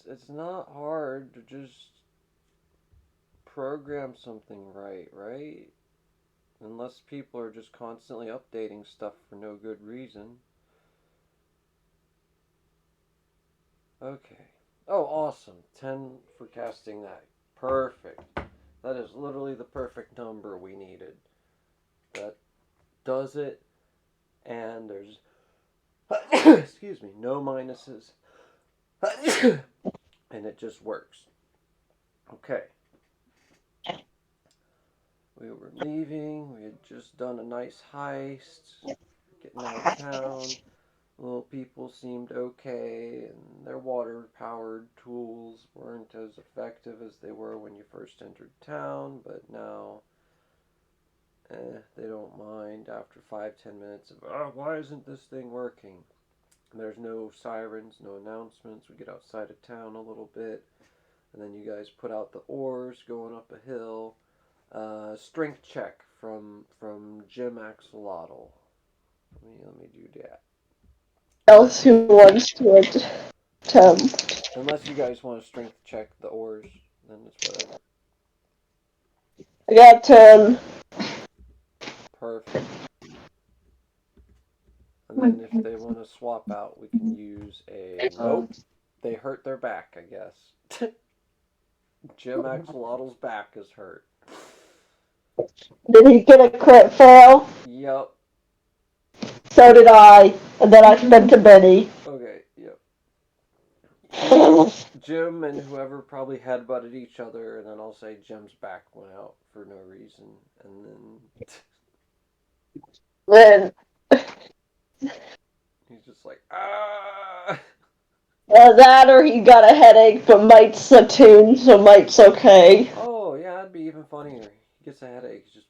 it's not hard to just program something right? Unless people are just constantly updating stuff for no good reason. Okay. Oh, awesome. 10 for casting that. Perfect. That is literally the perfect number we needed. That does it, and there's excuse me, no minuses. And it just works. Okay. We were leaving. We had just done a nice heist, getting out of town. Little people seemed okay, and their water-powered tools weren't as effective as they were when you first entered town, but now they don't mind after 5-10 minutes of, oh, why isn't this thing working? And there's no sirens, no announcements. We get outside of town a little bit, and then you guys put out the oars going up a hill. Strength check from Jim Axolotl. Let me do that. Else who wants to attempt? Unless you guys want to strength check the oars, then it's whatever. I got 10. Perfect. And then if they want to swap out, we can use a nope. They hurt their back, I guess. Jim Axolotl's back is hurt. Did he get a crit fail? Yep. So did I. And then I spent to Benny. Okay, yep. Jim and whoever probably headbutted each other, and then I'll say Jim's back went out for no reason, and then he's just like, ah. That or he got a headache, but Mite's a tune, so Mite's okay. Oh yeah, that'd be even funnier. He gets a headache. He's just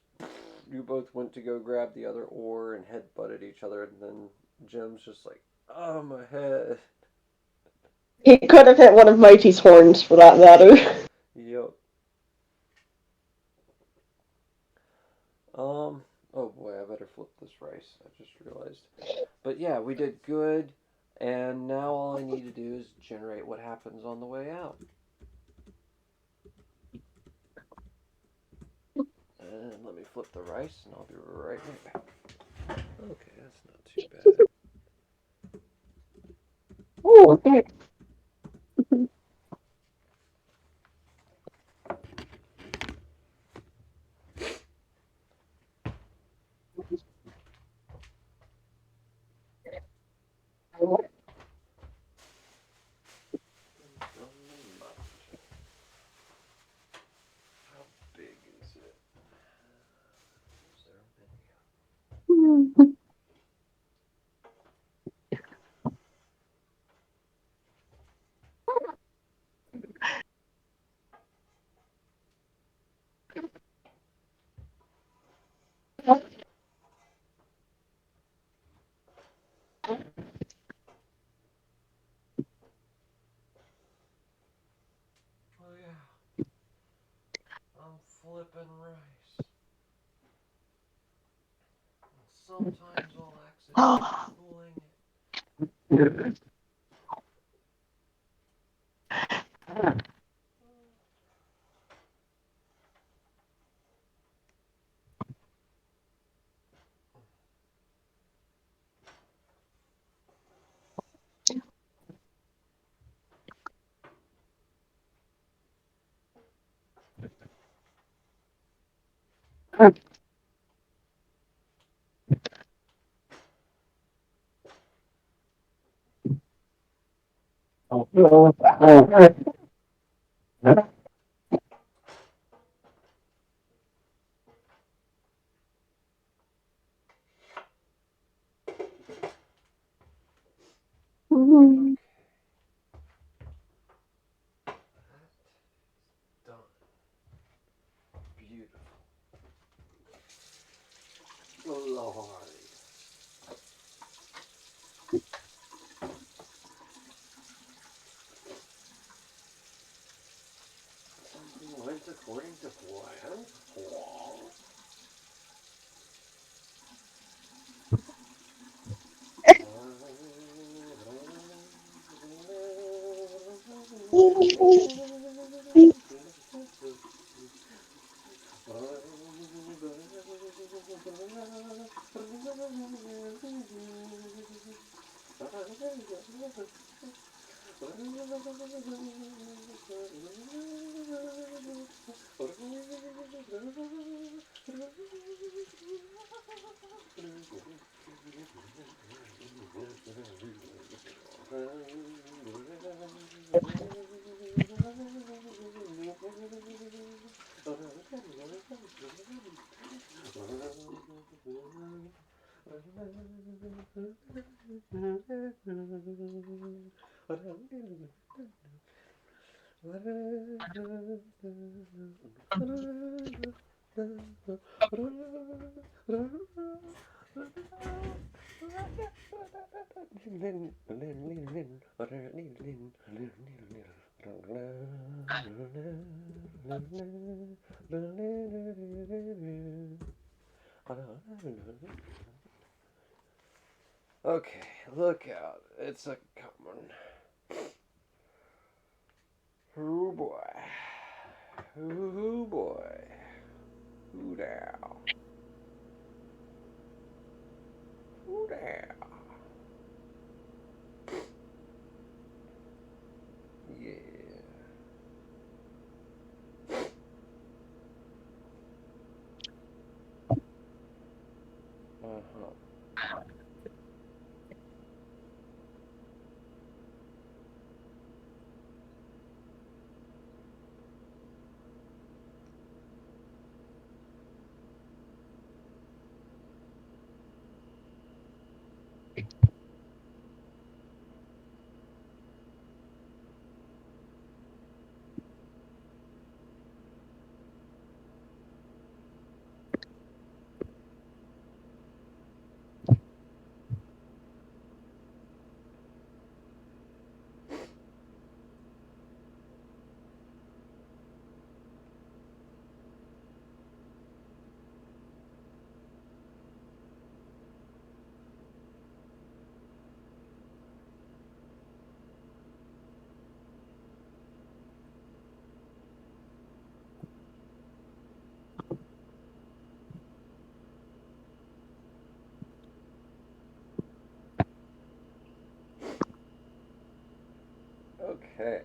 you both went to go grab the other oar and headbutted each other, and then Jim's just like, oh my head. He could have hit one of Mighty's horns, for that matter. Yep. Oh boy, I better flip this rice. I just realized. But yeah, we did good, and now all I need to do is generate what happens on the way out. And let me flip the rice, and I'll be right back. Okay, that's not too bad. Oh, okay. How big is it? Is there a video? Oh yeah, I'm flipping rice. And sometimes I'll accidentally pulling it. Okay, that's done. Beautiful. Lord. Something went according to plan. Okay, look out. It's a coming. Oh boy. Oh boy. Who now? Who now? Yeah. Uh-huh. Okay.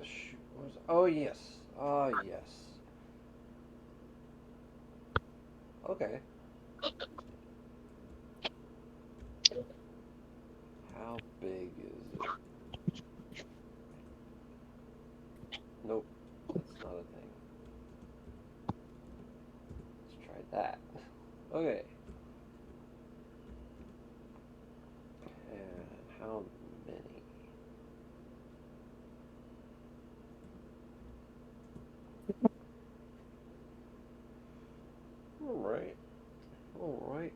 Shoot. Oh, yes. Ah, yes. Okay. How big is it? Nope. That's not a thing. Let's try that. Okay. And how many? Alright. Alright.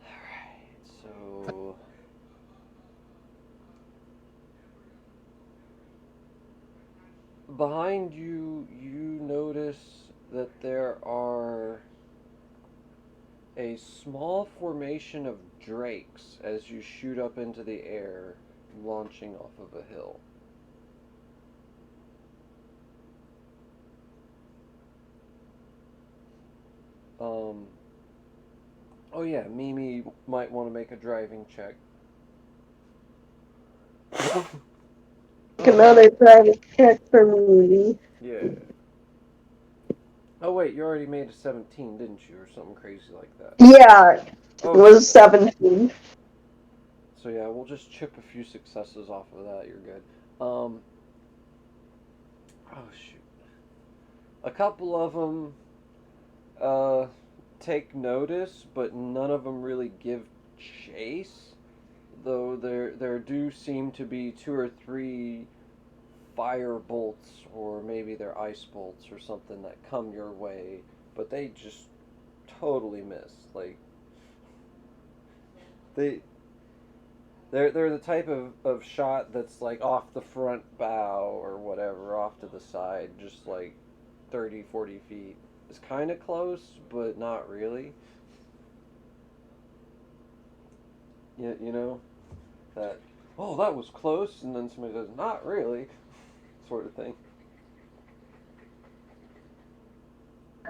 Alright. So. Behind you, you notice that there are a small formation of drakes as you shoot up into the air, launching off of a hill. Um, oh yeah, Mimi might want to make a driving check. Another private check for me. Yeah. Oh wait, you already made a 17, didn't you, or something crazy like that? Yeah, it Okay, was 17. so yeah, we'll just chip a few successes off of that. You're good. Um, oh shoot, a couple of them uh take notice, but none of them really give chase. Though there do seem to be two or three fire bolts, or maybe they're ice bolts or something that come your way, but they just totally miss. Like they they're the type of shot that's like off the front bow or whatever, off to the side, just like 30, 40 feet. It's kind of close, but not really. You know that. Oh, that was close, and then somebody goes, "Not really," sort of thing.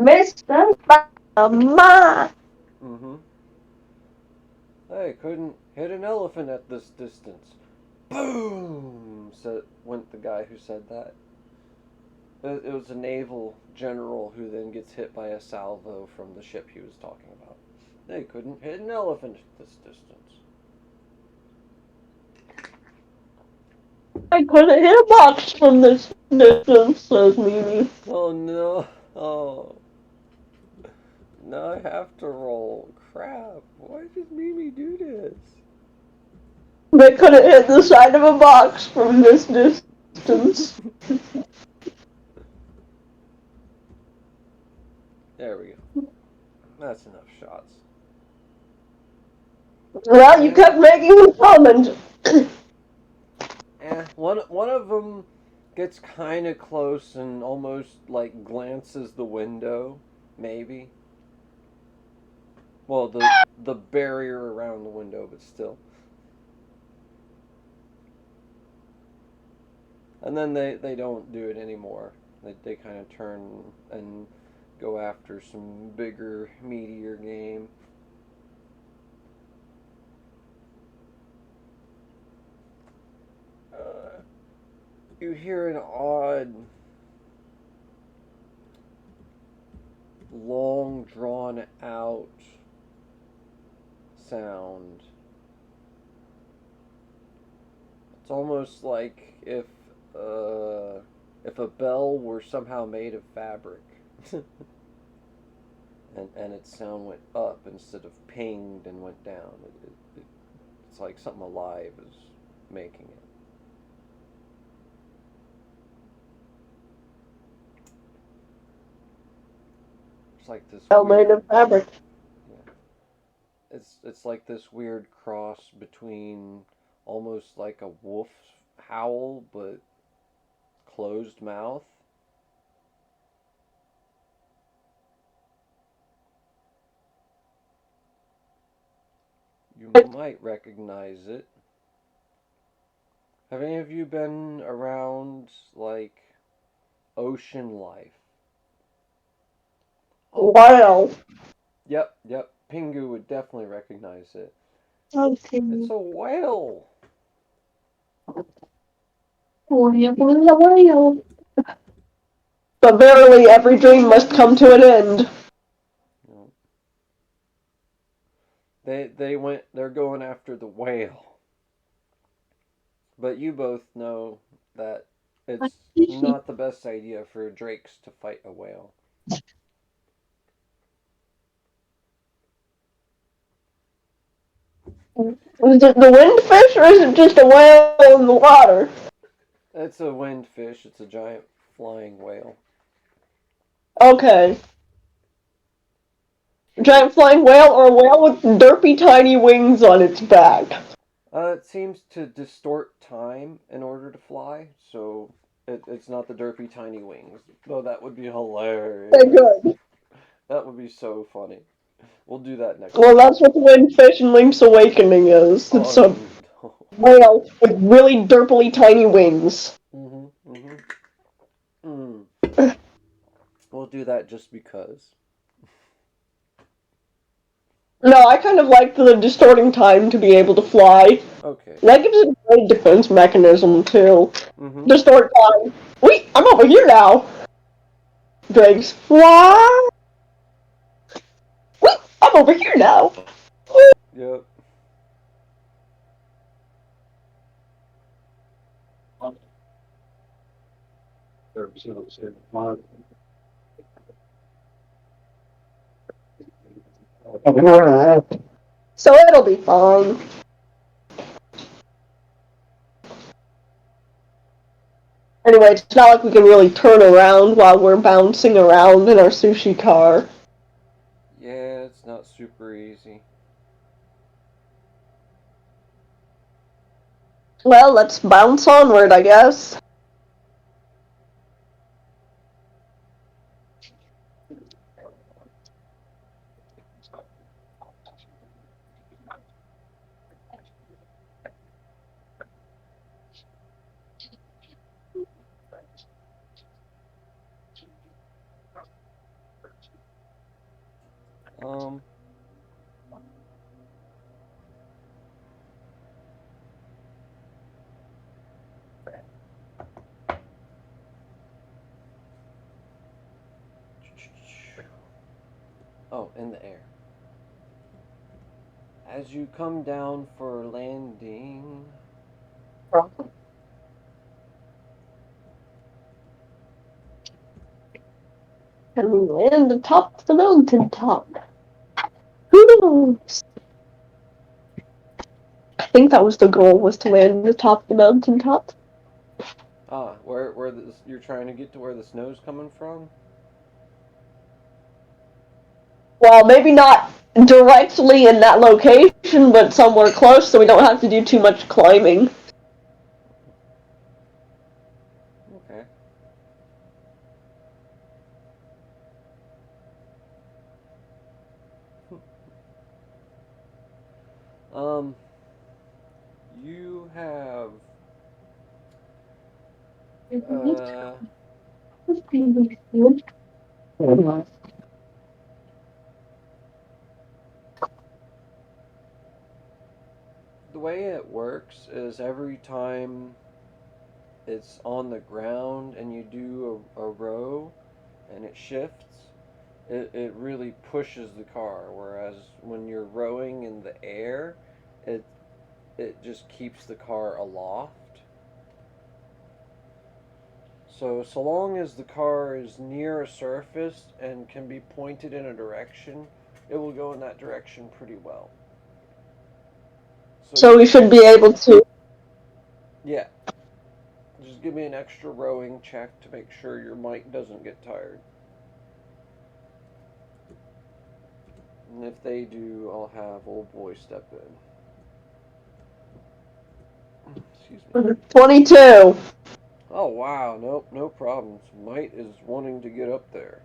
Mr. Mama. Mm-hmm. I couldn't hit an elephant at this distance. Boom! Said went the guy who said that. It was a naval general who then gets hit by a salvo from the ship he was talking about. They couldn't hit an elephant at this distance. I couldn't hit a box from this distance, says Mimi. Oh no! Oh, now I have to roll. Crap! Why did Mimi do this? They couldn't hit the side of a box from this distance. There we go. That's enough shots. Well, you Eh, kept making them comment. one of them gets kind of close and almost like glances the window, maybe. Well, the barrier around the window, but still. And then they don't do it anymore. They kind of turn and go after some bigger, meatier game. Uh, you hear an odd, long, drawn out sound. It's almost like if a bell were somehow made of fabric, and its sound went up instead of pinged and went down. It's like something alive is making it. It's like this Well, made weird. of fabric. Yeah, it's like this weird cross between almost like a wolf howl but closed mouth. You might recognize it. Have any of you been around like ocean life? Oh, Wow. yep. Pingu would definitely recognize it. Okay. It's a whale. But verily, every dream must come to an end. You know, they're going after the whale. But you both know that it's not the best idea for drakes to fight a whale. Is it the windfish, or is it just a whale in the water? It's a wind fish. It's a giant flying whale. Okay. It, Giant flying whale, or a whale with derpy tiny wings on its back? it seems to distort time in order to fly, so it's not the derpy tiny wings. Though that would be Okay, hilarious. good. That would be so funny. We'll do that next Well, time. that's what the windfish in Link's Awakening is. It's Oh a no. whale with really derpily tiny wings. Mhm. Mm. We'll do that just because. No, I kind of like the distorting time to be able to fly. Okay. That gives it a great defense mechanism, too. Mhm. Distort time. Wait, I'm over here now! Dregs fly. Wait, I'm over here now. Yep. So it'll be fine. Anyway, it's not like we can really turn around while we're bouncing around in our sushi car. Yeah, it's not super easy. Well, let's bounce onward, I guess. Um, oh, in the air. As you come down for landing, And we land atop the mountain top. Who knows? I think that was the goal, was to land atop the mountain top. where you're trying to get to where the snow's coming from? Well, maybe not directly in that location, but somewhere close so we don't have to do too much climbing. Okay. Um, you have uh the way it works is every time it's on the ground and you do a row and it shifts, it really pushes the car. Whereas when you're rowing in the air, it it just keeps the car aloft. So long as the car is near a surface and can be pointed in a direction, it will go in that direction pretty well. So So you we should be able to. yeah, just give me an extra rowing check to make sure your mic doesn't get tired. And if they do, I'll have old boy step in. Excuse me. 22. Oh wow, nope, no problems. Might is wanting to get up there.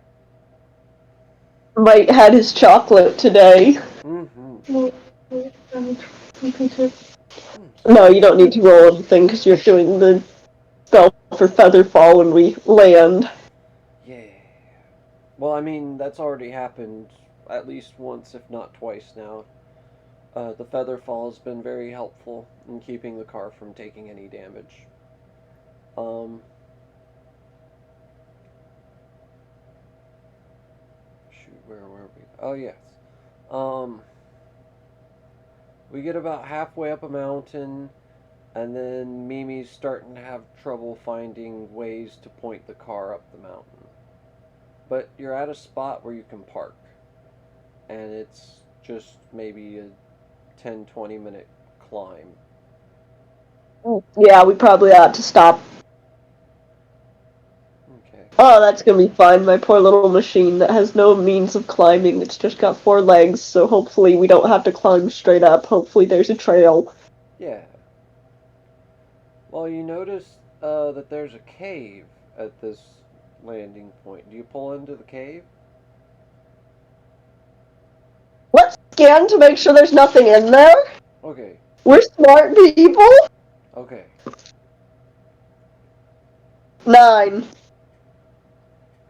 Mike had his chocolate today. Mm-hmm. No, you don't need to roll anything because you're doing the spell for feather fall when we land. Yeah. Well, I mean, that's already happened at least once, if not twice now. The feather fall has been very helpful in keeping the car from taking any damage. Um, shoot, where were we? Oh yes. Um, we get about halfway up a mountain, and then Mimi's starting to have trouble finding ways to point the car up the mountain. But you're at a spot where you can park, and it's just maybe a 10-20 minute climb. Yeah, we probably ought to stop. Okay. Oh, that's gonna be fun. My poor little machine that has no means of climbing. It's just got 4 legs, so hopefully we don't have to climb straight up. Hopefully there's a trail. Yeah. Well, you notice that there's a cave at this landing point. Do you pull into the cave? Let's scan to make sure there's nothing in there. Okay. We're smart people. Okay. 9.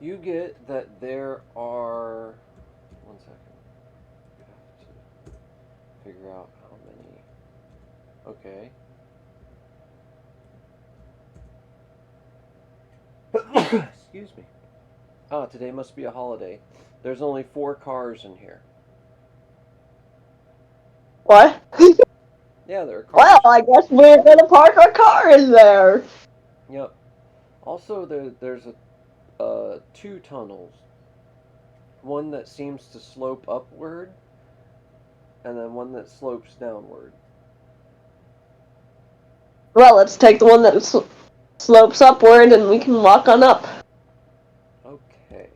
You get that there are. One second. I have to figure out how many. Okay. Excuse me. Ah, today must be a holiday. There's only 4 cars in here. What? Yeah, there are Well, cars. I guess we're gonna park our car in there. Yep. Also, there's 2 tunnels. One that seems to slope upward, and then one that slopes downward. Well, let's take the one that slopes upward and we can walk on up. Okay.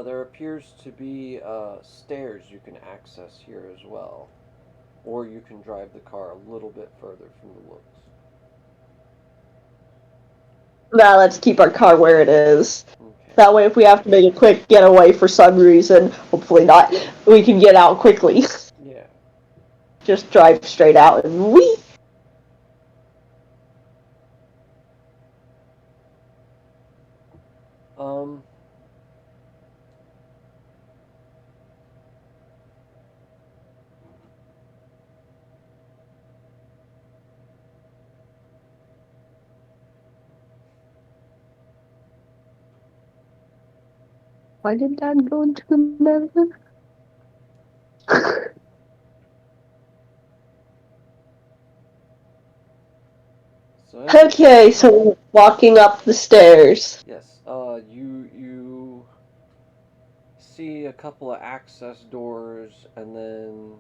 There appears to be stairs you can access here as well. Or you can drive the car a little bit further from the looks. Now let's keep our car where it is. Okay. That way, if we have to make a quick getaway for some reason, hopefully not, we can get out quickly. Yeah. Just drive straight out and whee! Um. Why did Dad go into America? So anyway, Okay, so walking up the stairs. yes. You see a couple of access doors, and then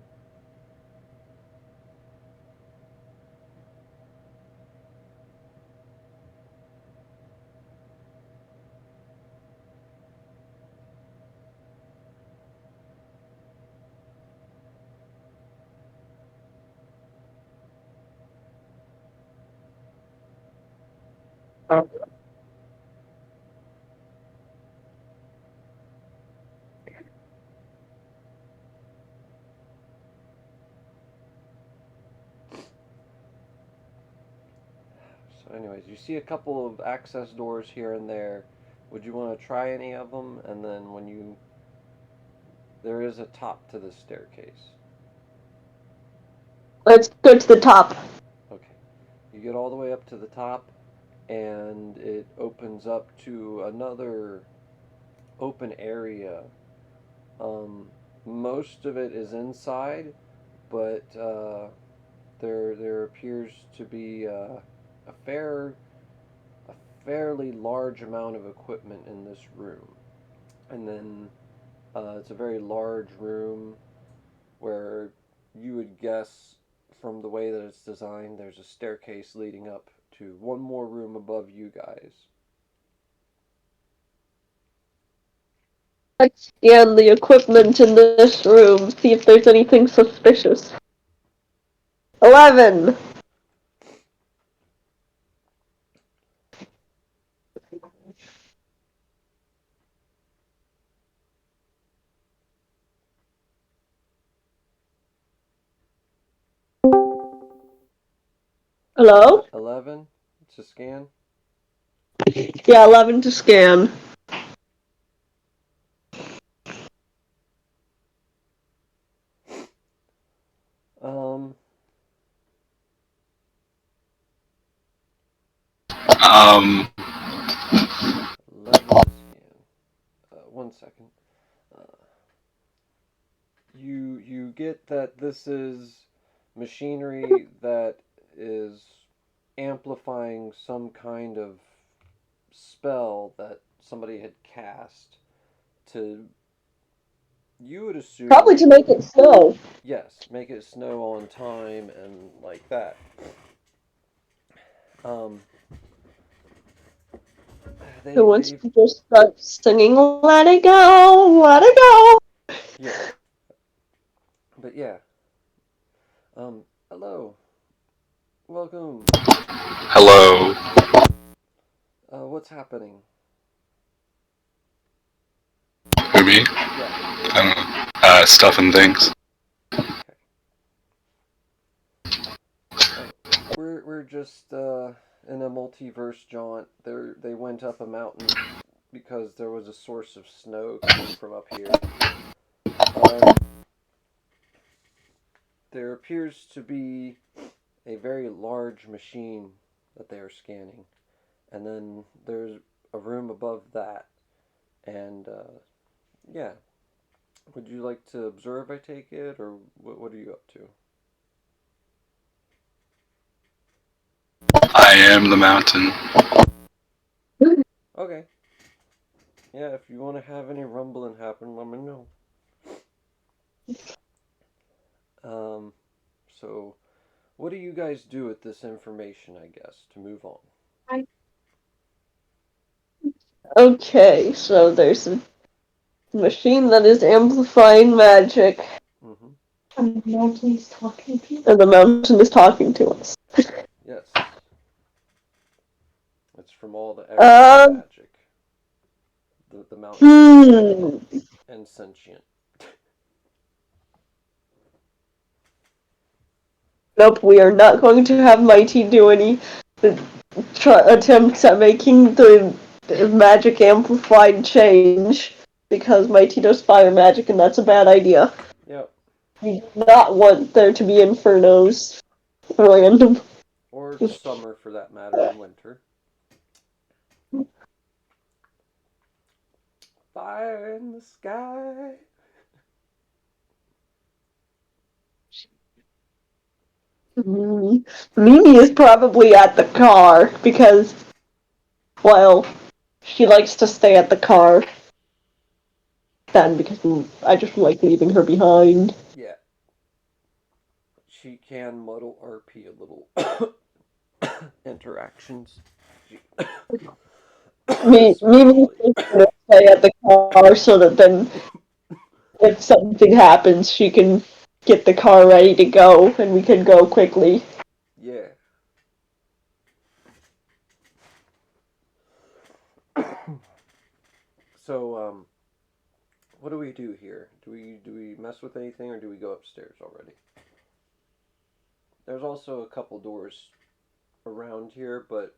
so anyways, you see a couple of access doors here and there. Would you want to try any of them? And then when you there is a top to the staircase. Let's go to the top. Okay. You get all the way up to the top, and it opens up to another open area. Um, Most of it is inside, but there appears to be a fair a fairly large amount of equipment in this room, and then it's a very large room where you would guess from the way that it's designed, there's a staircase leading up to one more room above you guys. Let's scan the equipment in this room, see if there's anything suspicious. 11! Hello? 11 to scan. Yeah, 11 to scan. Um, Um, 11 to scan. 1 second. Uh, you get that this is machinery that is amplifying some kind of spell that somebody had cast to, you would Probably assume, to make it snow. yes, make it snow on time and like that. Um, So once they've people start singing, let it go, let it go. yeah, but yeah. Hello, welcome. hello. What's happening? Who, me? Yeah. I don't know. Stuff and things. Okay. Uh, we're just in a multiverse jaunt. They went up a mountain because there was a source of snow coming from up here. Um, there appears to be a very large machine that they are scanning, and then there's a room above that, and yeah. Would you like to observe? I take it, or what are you up to? I am the mountain. Okay. Yeah, if you want to have any rumbling happen, let me know. Um, so what do you guys do with this information? I guess to move on. Okay, so there's a machine that is amplifying magic. Mm-hmm. And the mountain is talking to you? And the mountain is talking to us. Yes. It's from all the extra magic. The mountain and sentient. Nope, we are not going to have Mighty do any attempts at making the magic amplified change, because Mighty does fire magic and that's a bad idea. Yep. We do not want there to be infernos. Random. Or summer, for that matter, and winter. Fire in the sky. Mimi is probably at the car because, well, she likes to stay at the car. Then because I just like leaving her behind. Yeah. She can muddle RP a little. Interactions. Mimi is going to stay at the car so that then if something happens, she can get the car ready to go and we can go quickly. Yeah. So, what do we do here? Do we mess with anything, or do we go upstairs already? There's also a couple doors around here, but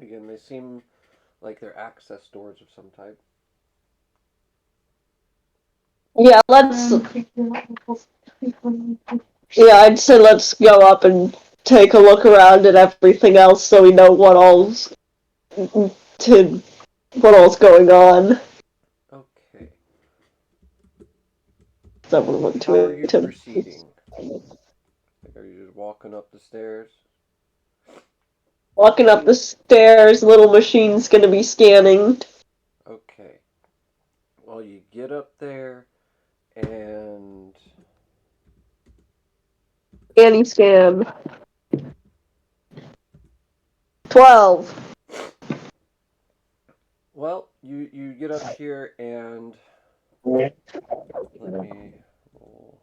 again, they seem like they're access doors of some type. Yeah, yeah, I'd say let's go up and take a look around at everything else so we know what all's going on. Okay. That would want How are you to proceeding? Like, are you just walking up the stairs? Walking up the stairs, little machine's gonna be scanning. Okay. Well, you get up there, and Scanny scan. 12. well, you get up here, and let me roll.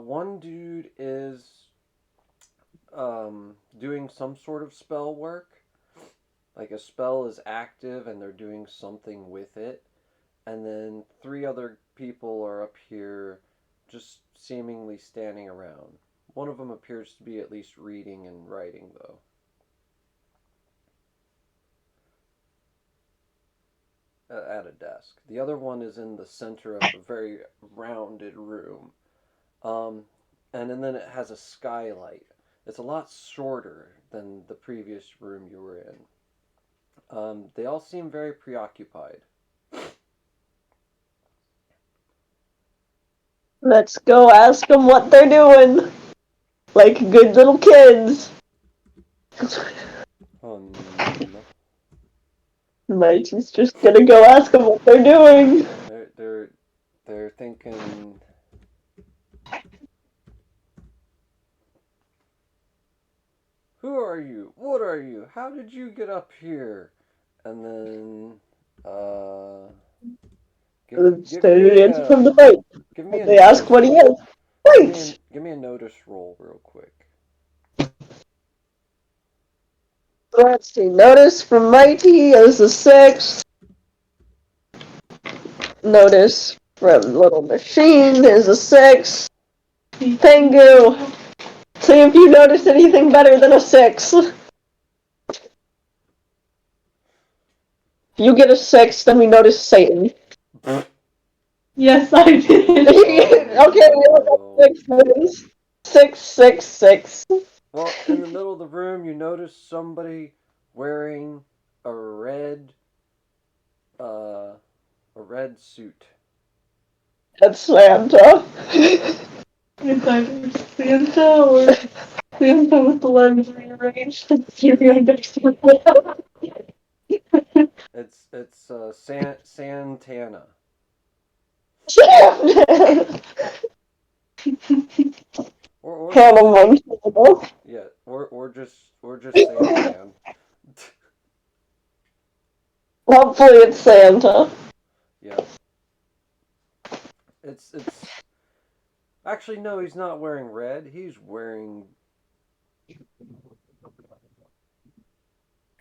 One dude is doing some sort of spell work. Like a spell is active and they're doing something with it. And then three other people are up here just seemingly standing around. One of them appears to be at least reading and writing, though. At a desk. The other one is in the center of a very rounded room. And then it has a skylight. It's a lot shorter than the previous room you were in. They all seem very preoccupied. Let's go ask them what they're doing. Like good little kids. Mighty's just gonna go ask them what they're doing. They're thinking. Who are you? What are you? How did you get up here? And then, from the right. Give me a They ask what he is. Right. Give me a notice roll real quick. Let's see. Notice from Mighty is a 6. Notice from Little Machine is a 6. Tengu. See if you notice anything better than a 6. If you get a 6, then we notice Satan. Yes, I did. Okay, we all got 6 notice. 6, 6, 6. Well, in the middle of the room, you notice somebody wearing a uh, a red suit. That's Santa. If I was Santa or Santa with the legs rearranged and Syria next to it. It's Santana. Or just Hannah say Montana. yeah, or just Santan. Hopefully it's Santa. Yeah. It's actually no, he's not wearing red. He's wearing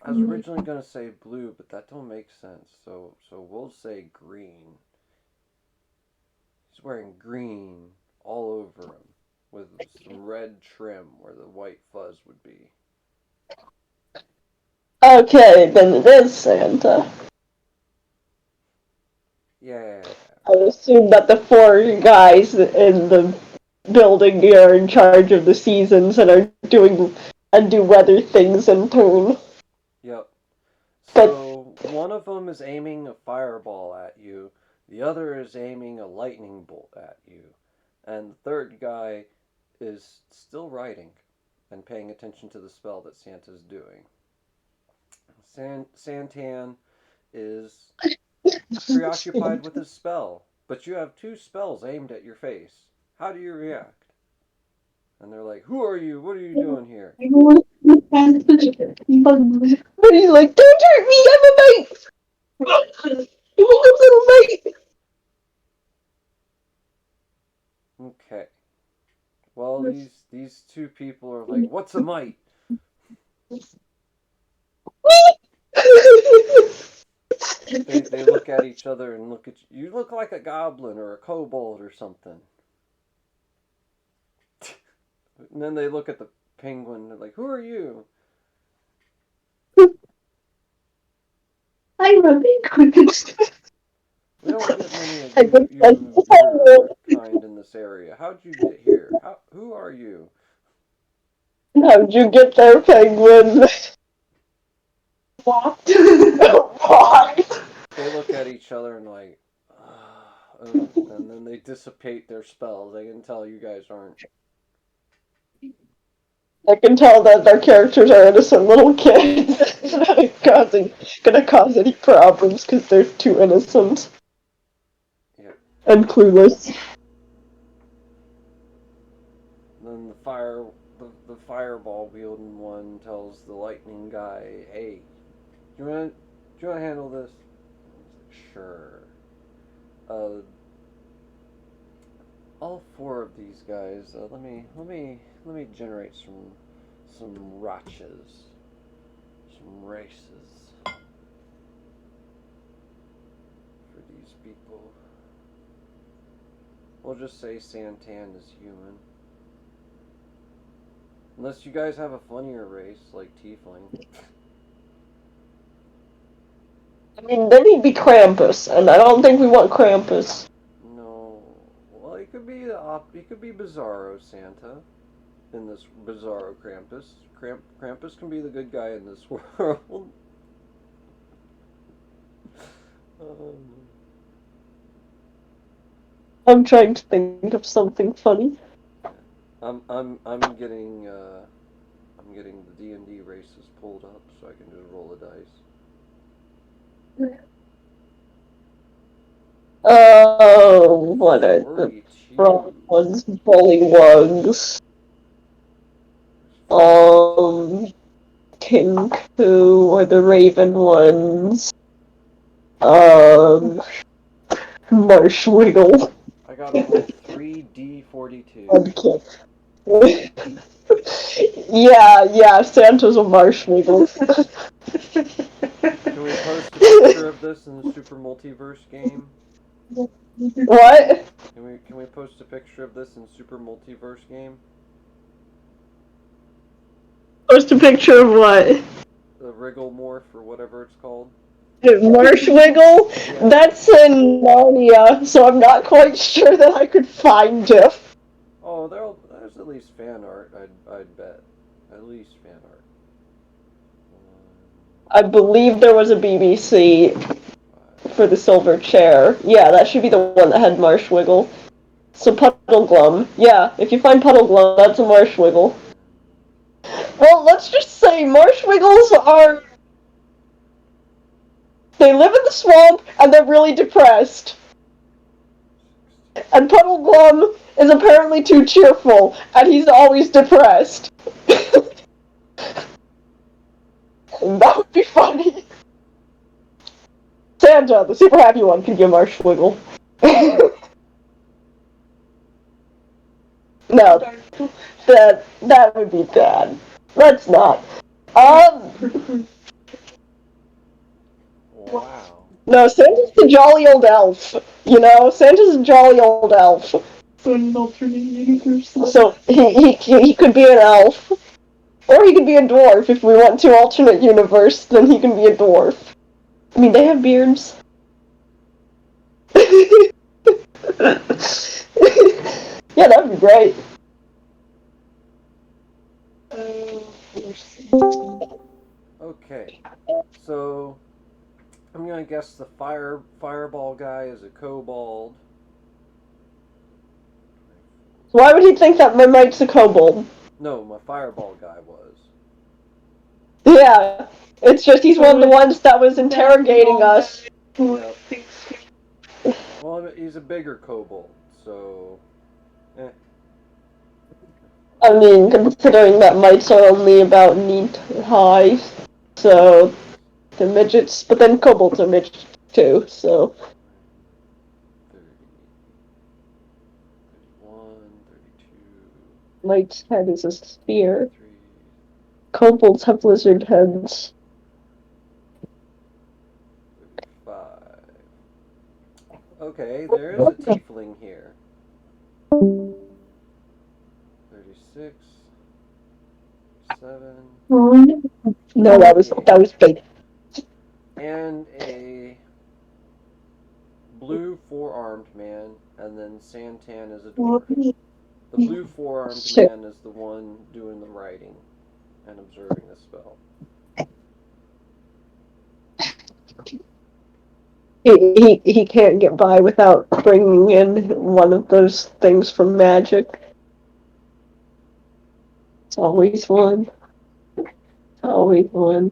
I was originally gonna say blue, but that don't make sense. So we'll say green. He's wearing green all over him with some red trim where the white fuzz would be. Okay, then it is Santa. Yeah. I assume that the four guys in the building are in charge of the seasons and are doing and do weather things in turn. Yep. But So one of them is aiming a fireball at you, the other is aiming a lightning bolt at you, and the third guy is still writing and paying attention to the spell that Santa's doing. Santan is preoccupied with his spell, but you have two spells aimed at your face. How do you react? And they're like, "Who are you? What are you doing here?" But he's like, "Don't hurt me, I'm a mate! You a little mate!" Okay. Well, these two people are like, "What's a mite?" They look at each other and look at you. You look like a goblin or a kobold or something. And then they look at the penguin. They're like, "Who are you?" I'm a penguin. We don't get many of I you, guess your kind in this area. How'd you get here? Who are you? how'd you get there, penguin? Walked. Walked. They look at each other and like, and then they dissipate their spells. They can tell you guys aren't. I can tell that their characters are innocent little kids. It's not gonna cause any problems because they're too innocent Yeah. and clueless. Then the fireball wielding one tells the lightning guy, "Hey, do you want to handle this?" Sure. Uh, all four of these guys. Let me generate some ratches, some races for these people. We'll just say Santan is human. Unless you guys have a funnier race like Tiefling. I mean, then he'd be Krampus, and I don't think we want Krampus. No. Well, he could be he could be Bizarro Santa in this Bizarro Krampus. Krampus can be the good guy in this world. um, I'm trying to think of something funny. I'm getting the D&D races pulled up so I can just roll a dice. Oh, what are the 42. wrong ones? Bullywugs. Um, Kinku or the Raven ones. Um, Marshwiggle. I gotta roll 3d42. Okay. Yeah, Santa's a Marshwiggle. Can we post a picture of this in the Super Multiverse game? What? Can we post a picture of this in Super Multiverse game? Post a picture of what? The Wriggle Morph or whatever it's called. Marshwiggle? Yeah. That's in Narnia, so I'm not quite sure that I could find it. Oh, there's at least fan art. I'd bet. At least fan art. I believe there was a BBC for the silver chair. Yeah, that should be the one that had Marshwiggle. So Puddle Glum. Yeah, if you find Puddle Glum, that's a Marshwiggle. Well, let's just say Marshwiggles are... They live in the swamp, and they're really depressed. And Puddle Glum is apparently too cheerful, and he's always depressed. That would be funny. Santa, the super happy one, can be a Marshwiggle. No, that would be bad. Let's not. Wow. No, Santa's the jolly old elf. You know, Santa's a jolly old elf. So he could be an elf, or he could be a dwarf. If we want to alternate universe, then he can be a dwarf. I mean, they have beards. Yeah, that'd be great. Okay. So I'm gonna guess the fireball guy is a kobold. Why would he think that Mermaid's a kobold? No, my fireball guy was. Yeah, it's just he's one of the ones that was interrogating us. Yep. Well, he's a bigger kobold, so. I mean, considering that mites are only about knee high, so the midgets, but then kobolds are midgets too, so. 30, 31, 32. Mite's head is a spear. 33. Kobolds have lizard heads. 35. Okay, there is a tiefling here. 36. 7. No, that was big. And a blue four-armed man, and then Santan is a dwarf. The blue four-armed man is the one doing the writing and observing the spell. He can't get by without bringing in one of those things from magic. It's always one. Always one.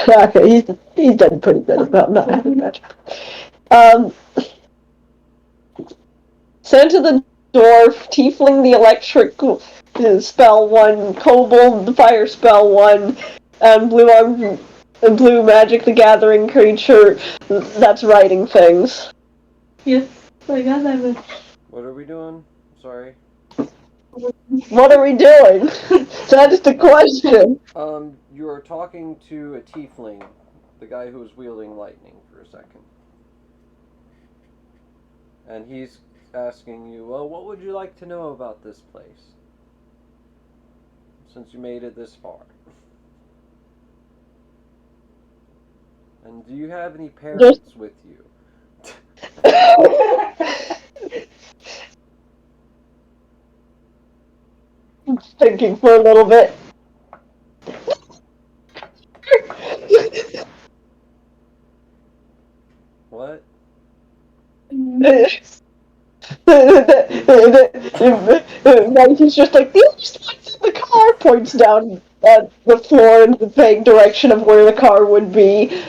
Okay, he's done pretty good about not having magic. Santa the dwarf, Tiefling the electric spell one, Kobold the fire spell one, and Blue Magic the gathering creature that's writing things. Yes, I got that one. What are we doing? Sorry. What are we doing? That is the question. You are talking to a tiefling, the guy who was wielding lightning for a second. And he's asking you, well, what would you like to know about this place? Since you made it this far. And do you have any parents with you? Thinking for a little bit. What? He's just like, the other side's in the car, points down at the floor in the vague direction of where the car would be.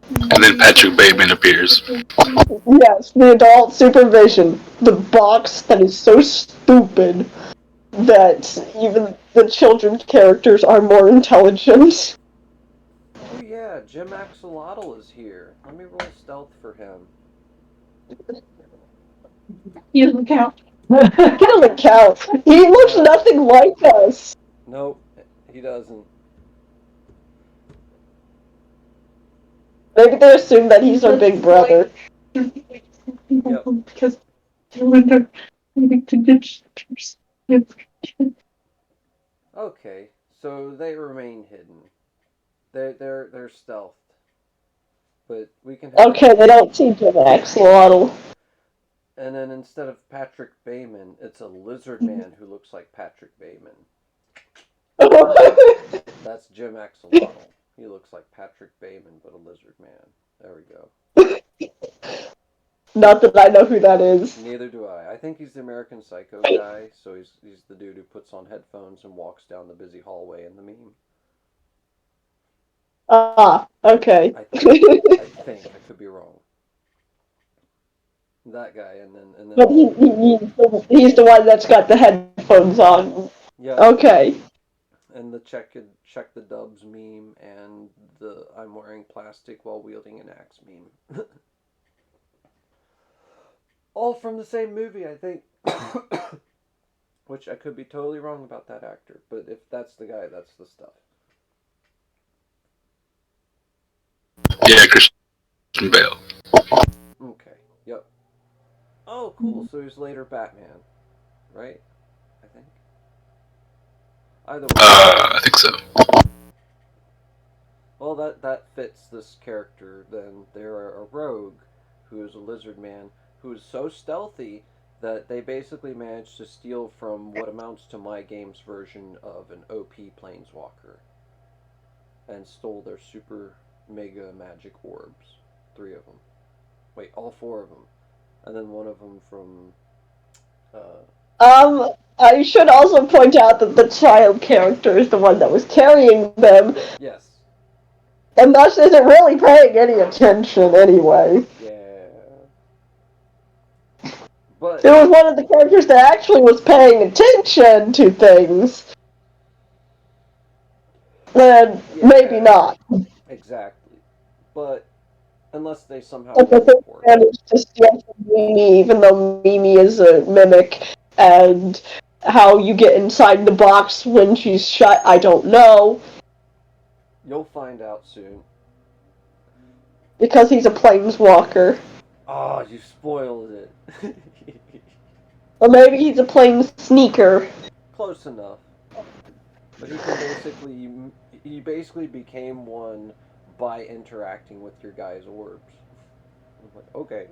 And then Patrick Bateman appears. Yes, the adult supervision. The box that is so stupid that even the children's characters are more intelligent. Oh yeah, Jim Axolotl is here. Let me roll stealth for him. He doesn't count. He doesn't count. He looks nothing like us. Nope, he doesn't. Maybe they assume that he's our big brother. Yep. Because when they're leaving to ditch. Okay, so they remain hidden. They're stealthed. But we can have Okay, they don't see Jim Axolotl. And then instead of Patrick Bateman, it's a lizard man who looks like Patrick Bateman. That's Jim Axolotl. He looks like Patrick Bateman, but a lizard man. There we go. Not that I know who that is. Neither do I. I think he's the American Psycho guy, so he's the dude who puts on headphones and walks down the busy hallway in the meme. Ah, okay. I think. I could be wrong. That guy, and then But he's the one that's got the headphones on. yeah, Okay. and the check the dubs meme and the I'm wearing plastic while wielding an axe meme. All from the same movie, I think. Which I could be totally wrong about that actor, but if that's the guy, that's the stuff. Yeah, Christian Bale. Okay. Yep. Oh, cool. So he's later Batman, right? I think. Either way. I think so. Well, that fits this character. Then they're a rogue who is a lizard man who is so stealthy that they basically managed to steal from what amounts to my game's version of an OP planeswalker and stole their super mega magic orbs. 3 of them. Wait, all 4 of them. And then one of them from I should also point out that the child character is the one that was carrying them, yes. and thus isn't really paying any attention anyway. Yeah. But It was one of the characters that actually was paying attention to things. Then maybe not. Exactly. But unless they somehow But the go thing for it. managed to steal from Mimi, even though Mimi is a mimic, and how you get inside the box when she's shut, I don't know. You'll find out soon. Because he's a planeswalker. Oh, you spoiled it. Or maybe he's a planes sneaker. Close enough. But he basically became one by interacting with your guy's orbs. I'm like, okay.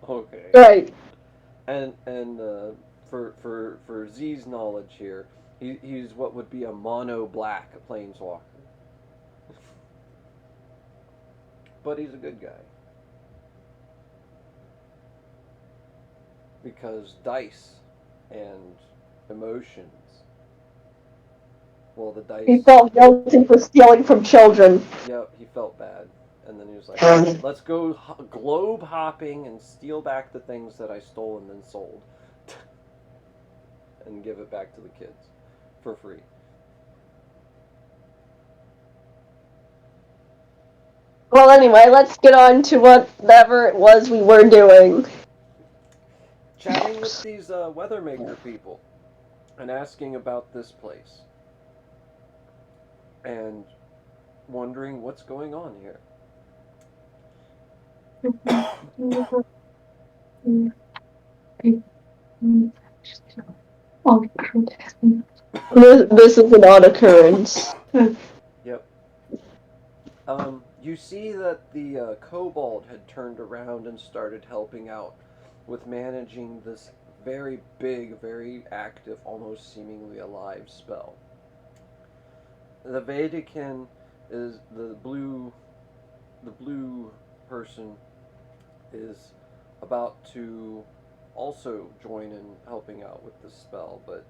Okay. Right. And for Z's knowledge here, he's what would be a mono black planeswalker. But he's a good guy. Because dice and emotions. Well, the dice. He felt guilty for stealing from children. Yep, he felt bad. And then he was like, let's go globe hopping and steal back the things that I stole and then sold. And give it back to the kids. For free. Well, anyway, let's get on to whatever it was we were doing. Chatting with these Weathermaker people. And asking about this place. And wondering what's going on here. This is an odd occurrence. Yep. You see that the kobold had turned around and started helping out with managing this very big, very active, almost seemingly alive spell. The Vedican is the blue person is about to also join in helping out with this spell, but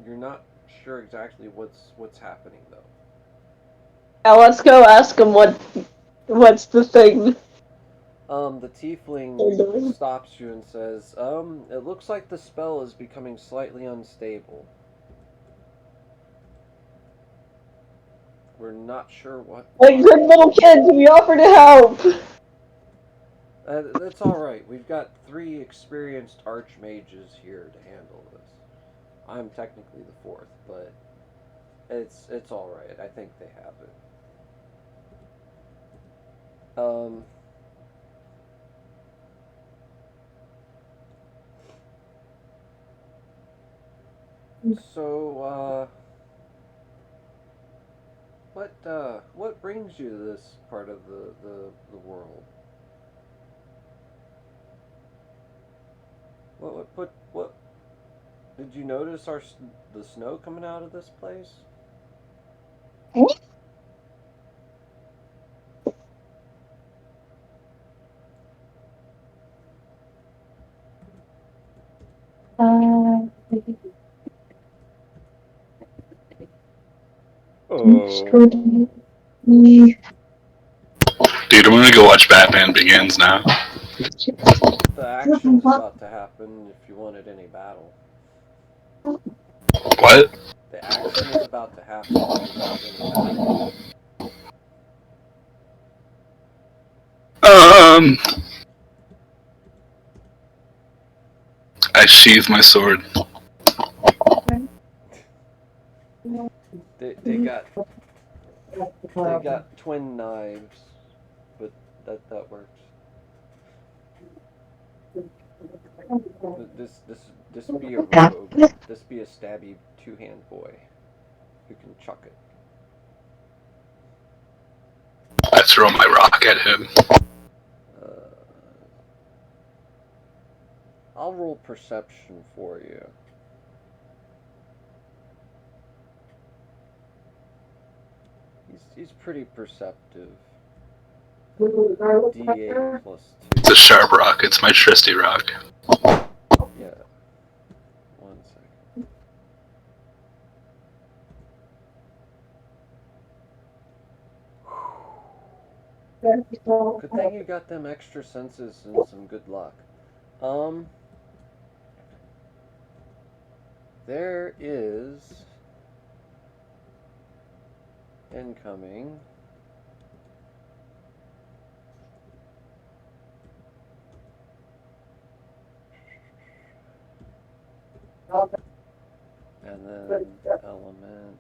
you're not sure exactly what's happening though. Now let's go ask him what's the thing. The tiefling stops you and says, it looks like the spell is becoming slightly unstable. We're not sure what. Like good little kids, we offer to help. That's alright. We've got 3 experienced archmages here to handle this. I'm technically the 4th, but it's alright. I think they have it. So, what brings you to this part of the world? What? Did you notice the snow coming out of this place? Oh. Dude, I'm gonna go watch Batman Begins now. The action's about to happen if you wanted any battle. What? The action is about to happen if you wanted any battle. Um, I sheathe my sword. They got twin knives, but that works. This be a rogue. This be a stabby two-hand boy who can chuck it. I throw my rock at him. Uh, I'll roll perception for you. He's pretty perceptive. D8 plus It's a 2. sharp rock. It's my trusty rock. Yeah. 1 second. Good thing you got them extra senses and some good luck. There is incoming. And then element.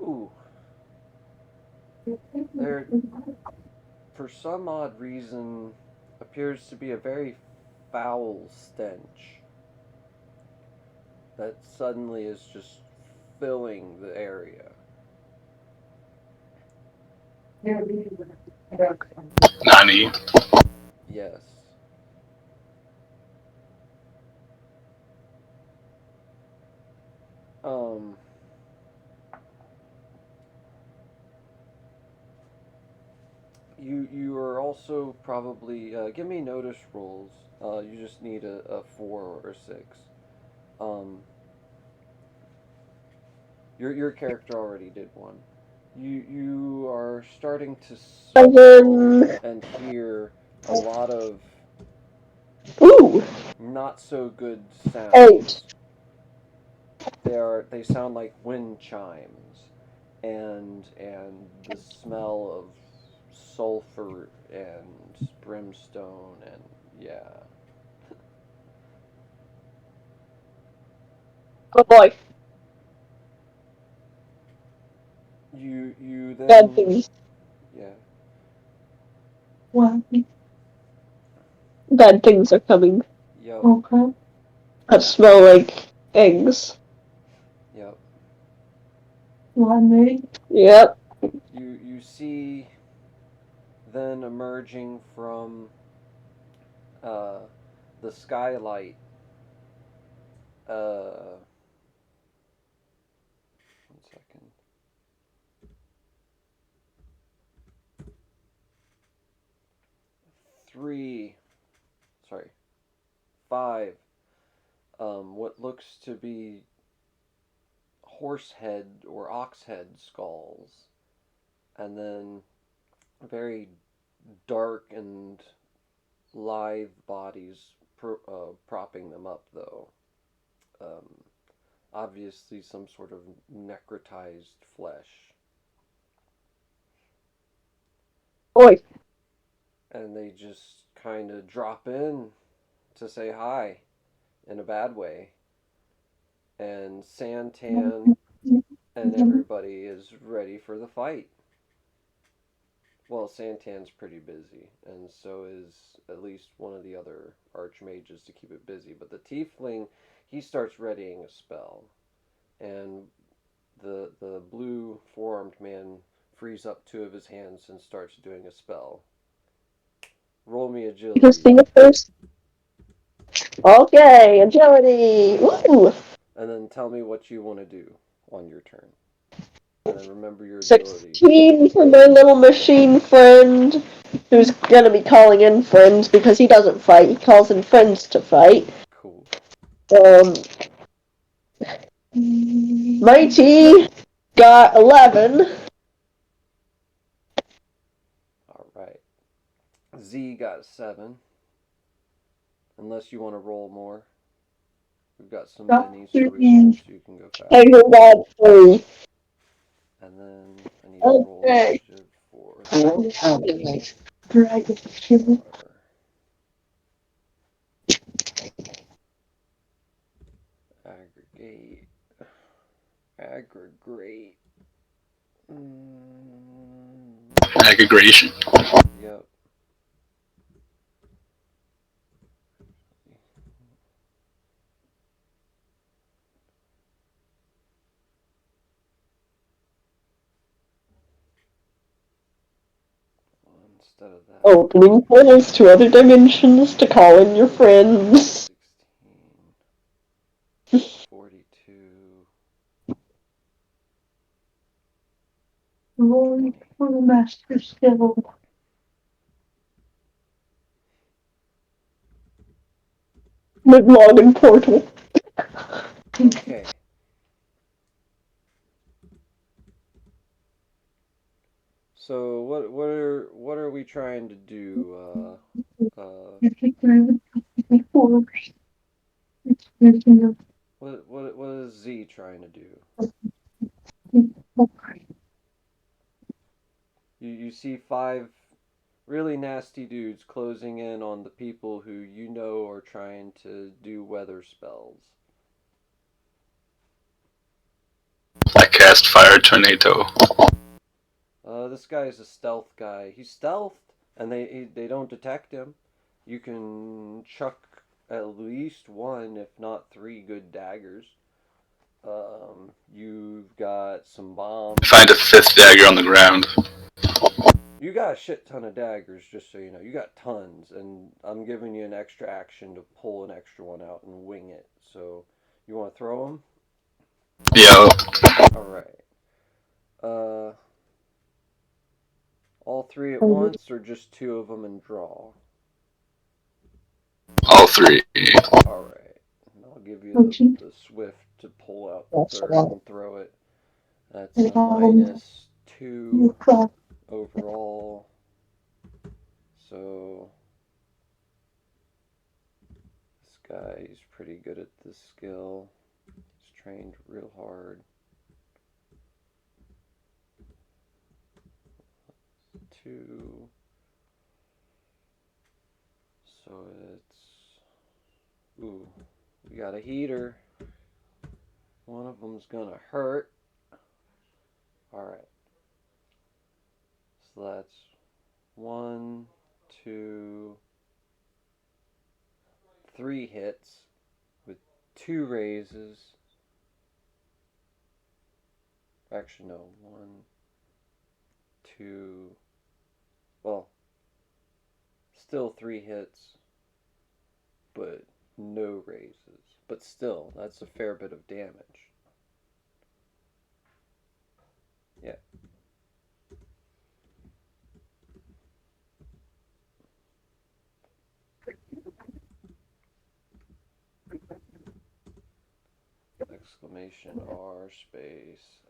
Ooh. There, for some odd reason, appears to be a very foul stench that suddenly is just filling the area. Nani. Yes. Um. You are also probably give me notice rolls. You just need a 4 or 6. Um. Your character already did one. You are starting to smell 7. and hear a lot of Ooh. not so good 8. sounds. They sound like wind chimes, and the smell of sulfur and brimstone and yeah. Oh boy. You Bad then things. yeah. Bad things are coming. Yep. That smell like eggs. Yep. Yep. You see then emerging from uh, the skylight. 1 second. 3, sorry, 5. What looks to be horse head or ox head skulls, and then very dark and lithe bodies propping them up, though. Um, Obviously, some sort of necrotized flesh. Boy. And they just kind of drop in to say hi in a bad way. And Santan and everybody is ready for the fight. Well, Santan's pretty busy, and so is at least one of the other archmages to keep it busy. But the tiefling, he starts readying a spell. And the blue four-armed man frees up two of his hands and starts doing a spell. Roll me Just agility. think it first. Okay, agility. Woo! And then tell me what you want to do on your turn. And then remember your agility. 16 for my little machine friend, who's gonna be calling in friends because he doesn't fight. He calls in friends to fight. Cool. Mighty got 11. Alright. Z got 7. Unless you want to roll more. We've got some minis to reroll so you can go faster. I got 3. And then I need to roll Okay. initiative for Dragon Shield. aggregate. Aggregate. Aggregation. Yep. Instead of that. Opening portals to other dimensions to call in your friends. 16. 42. Rolling for the master skill. McLaughlin portal. Okay. So what are we trying to do? What is Z trying to do? You see 5 really nasty dudes closing in on the people who you know are trying to do weather spells. I cast Fire Tornado. This guy is a stealth guy. He's stealthed, and they don't detect him. You can chuck at least 1, if not 3, good daggers. You've got some bombs. Find a 5th dagger on the ground. You got a shit ton of daggers, just so you know. You got tons, and I'm giving you an extra action to pull an extra one out and wing it. So, you want to throw them? Yo. Alright. All 3 at once, or just 2 of them and draw? All 3. Alright. I'll give you the swift to pull out the third and throw it. That's a -2 overall. So this guy is pretty good at this skill. He's trained real hard. 2. So it's... Ooh, we got a heater. One of them's gonna hurt. Alright. So that's 1, 2, 3 hits with 2 raises. Actually, no. 1, 2. Well, still 3 hits, but no raises. But still, that's a fair bit of damage. Yeah. Exclamation R space.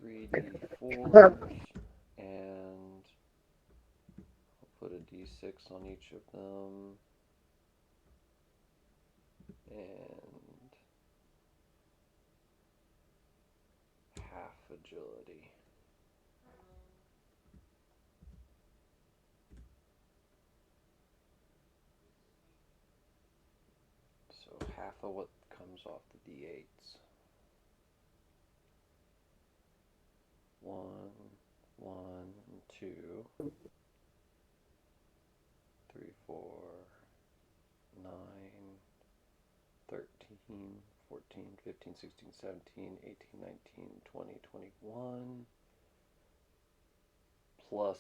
3d4s, and I'll put a d6 on each of them, and half agility. So half of what comes off the d8s. 1, 1, 2, 3, 4, 9, 13, 14, 15, 16, 17, 18, 19, 20, 21, plus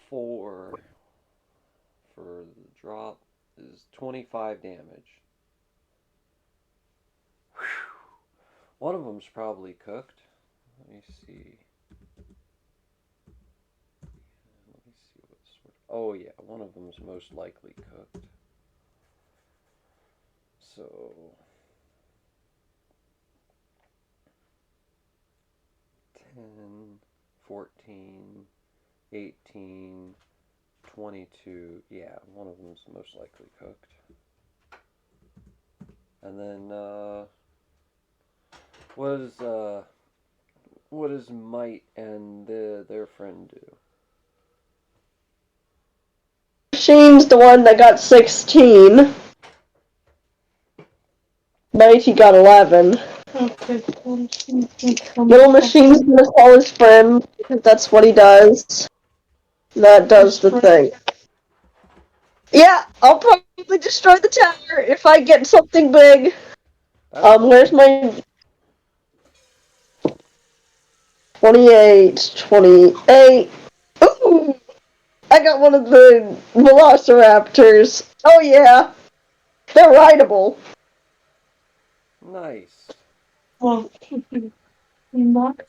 4 for the drop is 25 damage. Whew. One of them's probably cooked. Let me see. What sort. Oh yeah, one of them's most likely cooked. So 10, 14, 18, 22. Yeah, one of them's most likely cooked. And then what does Might and their friend do? Machine's the one that got 16. Mighty got 11. Okay. Little Machine's gonna call his friend, because that's what he does. That does the thing. Yeah, I'll probably destroy the tower if I get something big. Where's my 28, 28. Ooh! I got one of the velociraptors. Oh yeah! They're rideable. Nice. Well, not.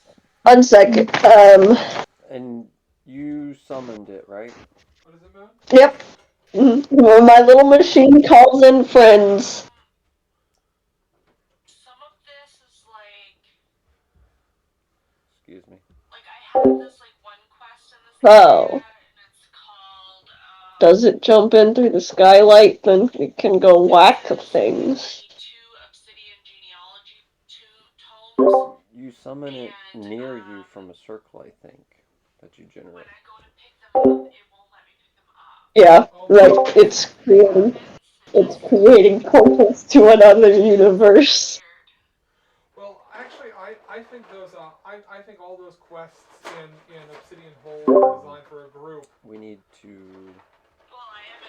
1 second. And you summoned it, right? What is it, Moon? Yep. Well, my little machine calls in friends. Some of this is like, Excuse me. like I have this like one quest in this Oh. area, and it's called. Does it jump in through the skylight? Then it can go whack things. 2 obsidian genealogy tomes. You summon it near you from a circle, I think, that you generate. When I go to pick them up, it won't let me pick them up. Yeah, like it's creating portals to another universe. Well, actually, I think those I think all those quests in Obsidian Hole are designed for a group. We need to.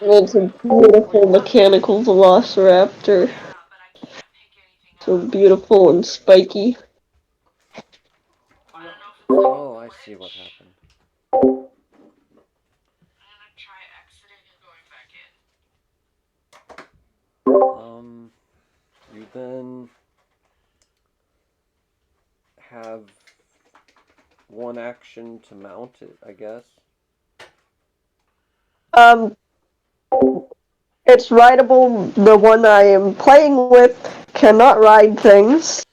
It's a beautiful mechanical velociraptor. Yeah, but I can't pick anything So up. beautiful and spiky. I don't know if it's like Oh, I see what happened. I'm gonna try exiting and going back in. You then have one action to mount it, I guess. It's rideable. The one I am playing with cannot ride things.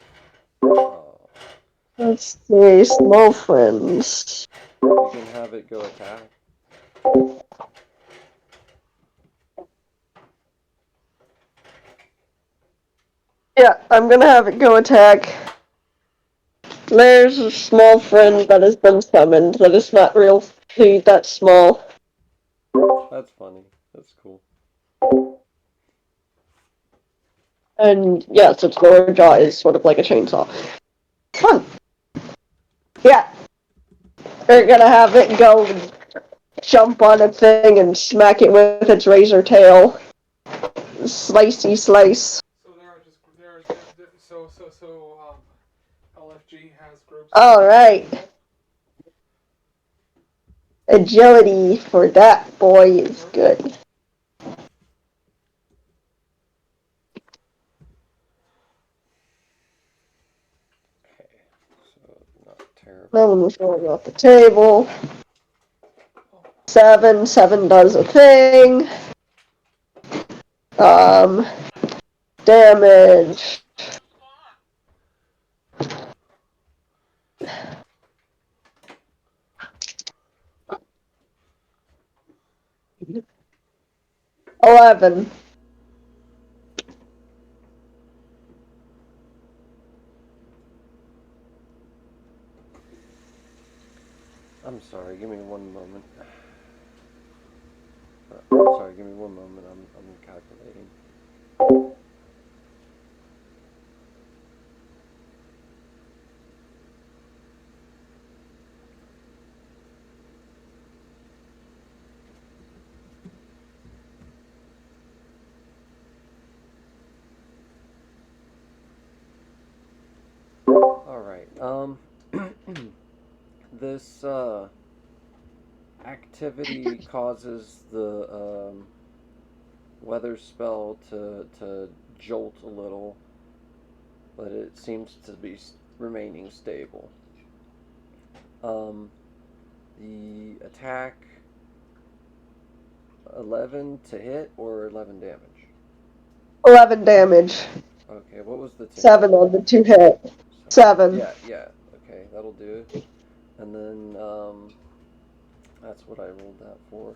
Let's see, small friends. You can have it go attack. Yeah, I'm gonna have it go attack. There's a small friend that has been summoned that is not really that small. That's funny. That's cool. And yes, its lower jaw is sort of like a chainsaw. Fun! Yeah. We're gonna have it go jump on a thing and smack it with its razor tail. Slicey slice. So LFG has groups. Alright. Agility for that boy is good. Okay, so not terrible. That one was rolling off the table. 7 does a thing. Damage. $11. I'm sorry, give me one moment. Sorry, give me one moment. I'm calculating. this activity causes the weather spell to jolt a little, but it seems to be remaining stable. The attack 11 to hit or 11 damage? 11 damage. Okay, what was the 10? 7 on the 2 hit. 7. Yeah, okay, that'll do it. And then, that's what I rolled that for.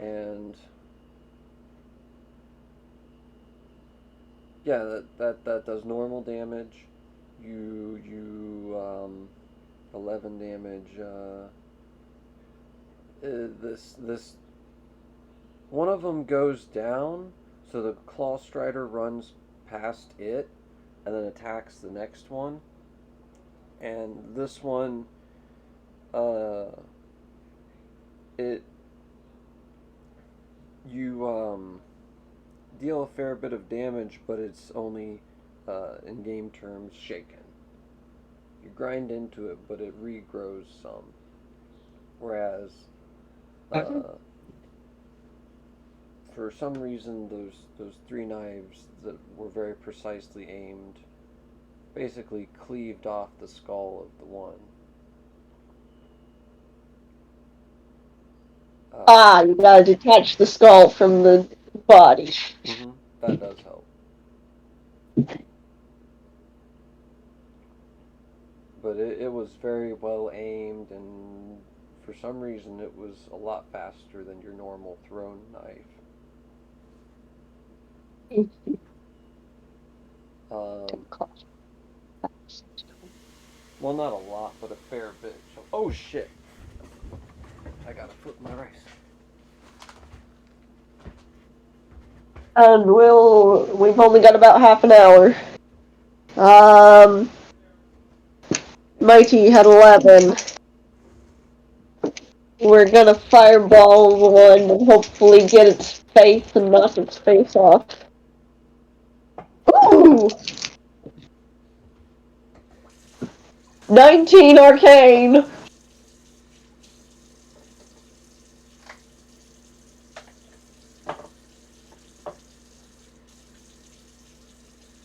And, yeah, that does normal damage. You 11 damage, this, one of them goes down, so the Claw Strider runs past it, and then attacks the next one. And this one, you deal a fair bit of damage, but it's only, in game terms, shaken. You grind into it, but it regrows some. Whereas, for some reason, those 3 knives that were very precisely aimed basically cleaved off the skull of the one. You gotta detach the skull from the body. Mm-hmm. That does help. But it was very well aimed, and for some reason it was a lot faster than your normal thrown knife. Well, not a lot, but a fair bit. So, oh shit! I gotta flip my rice. And we've only got about half an hour. Mighty had 11. We're gonna fireball one and hopefully get its face and knock its face off. Ooh! 19 arcane!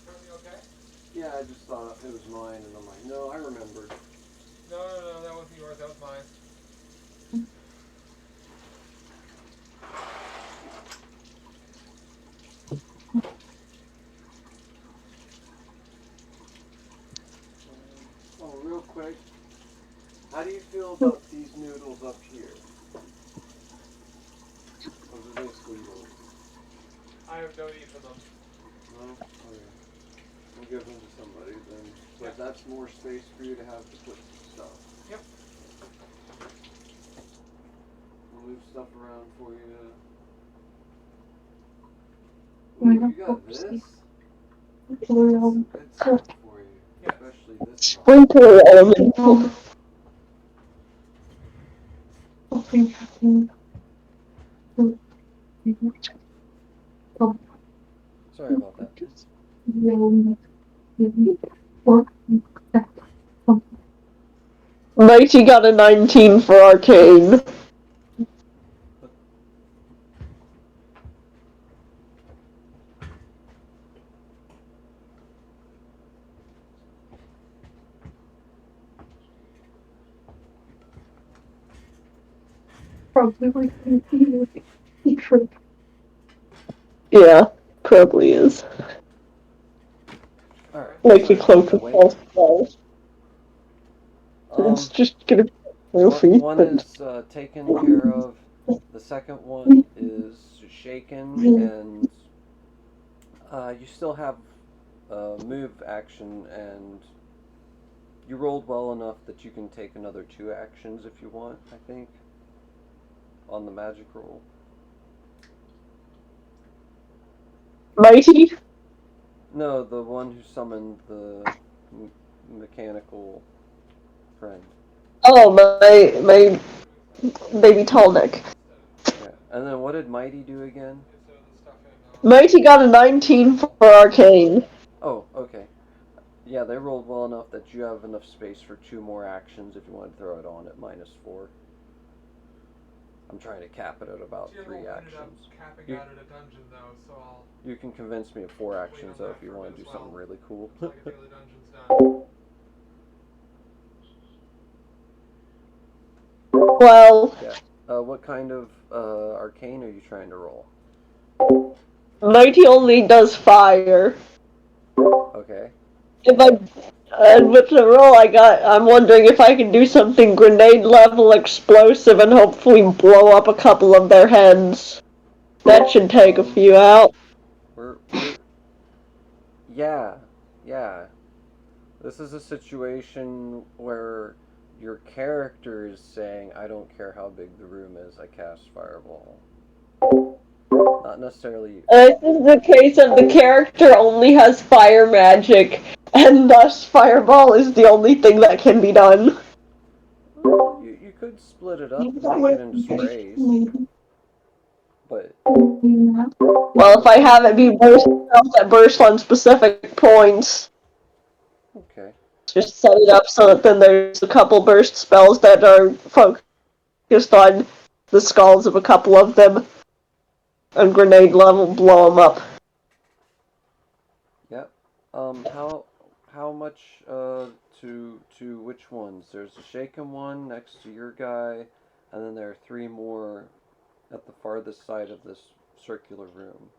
Everything okay? Yeah, I just thought it was mine, and I'm like, no, I remembered. No, that wasn't yours. That was mine. Oh, real quick, how do you feel about these noodles up here? Those are basically yours. I have no need for them. No? Okay. We'll give them to somebody then. But Yeah. that's more space for you to have to put stuff. Yep. We'll move stuff around for you. Why Ooh, not you got focus this? it? Some good stuff for you. Yeah. Especially this stuff. Sprinkler elemental. Sorry about that. Mighty got a 19 for arcane. Probably like trip. Yeah, probably is. Alright. Like a cloak with false spells. It's just gonna be a trophy. One is taken care of. The second one is shaken, and you still have move action, and you rolled well enough that you can take another 2 actions if you want, I think, on the magic roll. Mighty? No, the one who summoned the mechanical friend. Oh, my baby tall neck. Yeah. And then what did Mighty do again? Mighty got a 19 for arcane. Oh, okay. Yeah, they rolled well enough that you have enough space for 2 more actions if you want to throw it on at -4. I'm trying to cap it at about Jim 3 ended up actions. capping You, out at a dungeon though, so I'll you can convince me of 4 wait actions on though that if you for a want bit to do as something well. really cool. Until I get the other dungeons done. Well, Yeah. What kind of arcane are you trying to roll? Mighty only does fire. Okay. If I and with the roll I got, I'm wondering if I can do something grenade level explosive and hopefully blow up a couple of their heads. That should take a few out. We're yeah, yeah. This is a situation where your character is saying, I don't care how big the room is, I cast fireball. Not necessarily. This is the case of the character only has fire magic, and thus fireball is the only thing that can be done. You could split it up and make it into sprays, but Well, if I have it be burst spells that burst on specific points, okay. just set it up so that then there's a couple burst spells that are focused on the skulls of a couple of them, and grenade level blow them up. Yep. How much to which ones? There's a shaken one next to your guy, and then there are 3 more at the farthest side of this circular room.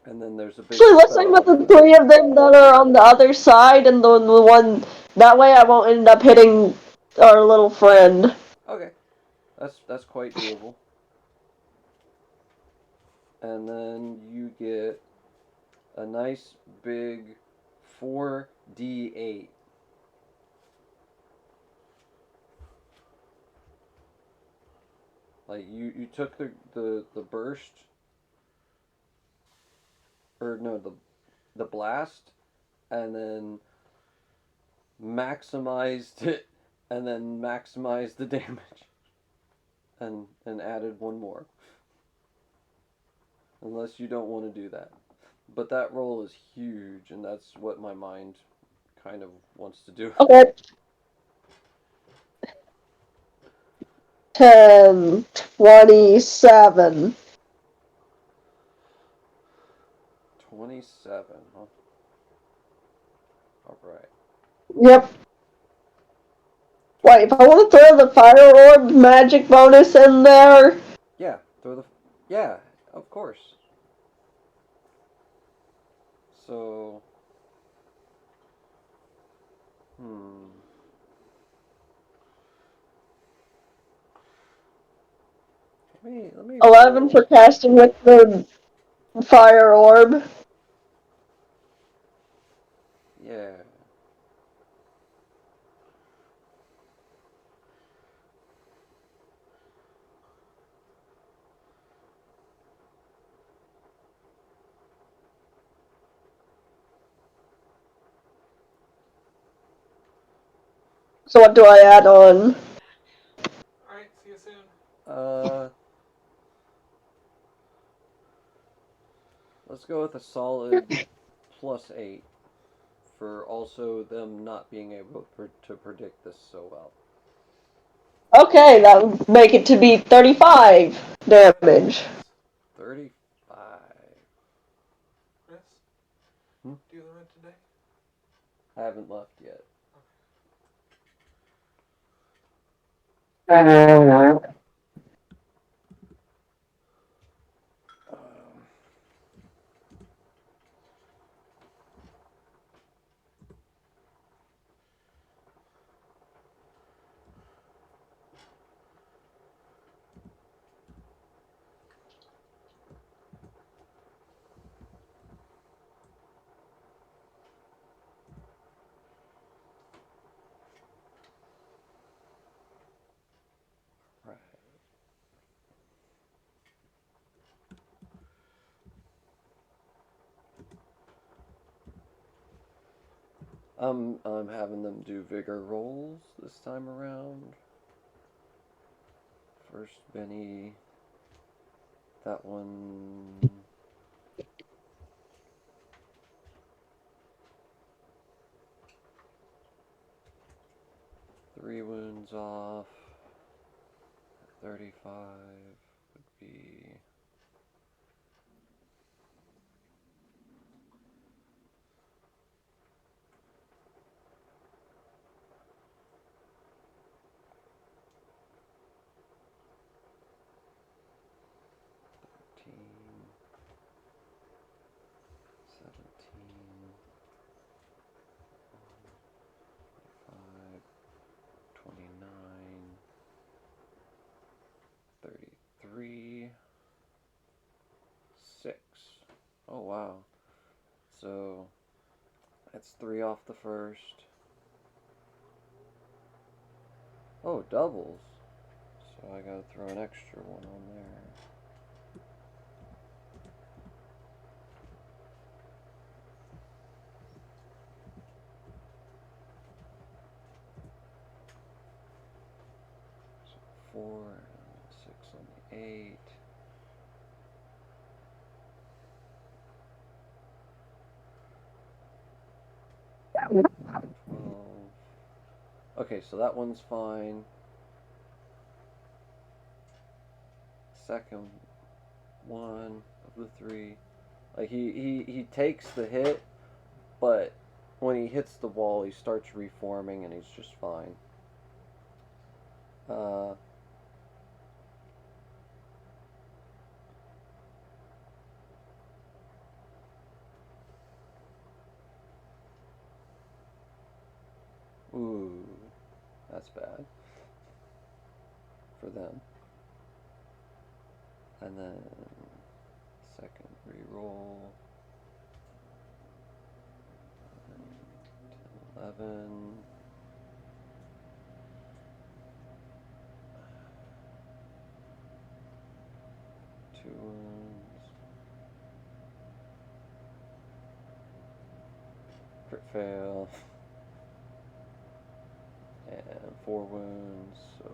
And then there's a big Actually, let's spell aim at up the there. 3 of them that are on the other side, and the one that way I won't end up hitting our little friend. Okay. That's quite doable. And then you get a nice big 4d8. Like you took the burst, or no, the blast, and then maximized it, and then maximized the damage, and added 1 more. Unless you don't want to do that. But that roll is huge, and that's what my mind kind of wants to do. Okay. 10, 27. 27, huh? Alright. Yep. Wait, if I want to throw the fire orb magic bonus in there, Yeah, throw the. Yeah, of course. So. Hmm. Let me 11 roll. for casting with the fire orb. Yeah. So what do I add on? Alright, see you soon. Uh. Let's go with a solid +8 for also them not being able to predict this so well. Okay, that would make it to be 35 damage. 35. Chris? Hmm? Do you learn today? I haven't left yet. Right. I'm having them do vigor rolls this time around. First, Benny. That one. ones off. 35 would be... Five, 29, 33, 6. Oh wow. So that's 3 off the first. Oh, doubles. So I gotta throw an extra one on there. So 4 and 6 on the 8. Okay, so that one's fine. Second one of the 3. Like he takes the hit, but when he hits the wall, he starts reforming and he's just fine. Ooh, that's bad for them. And then second reroll. 10, 11. Two wounds. Crit fail. And 4 wounds, so...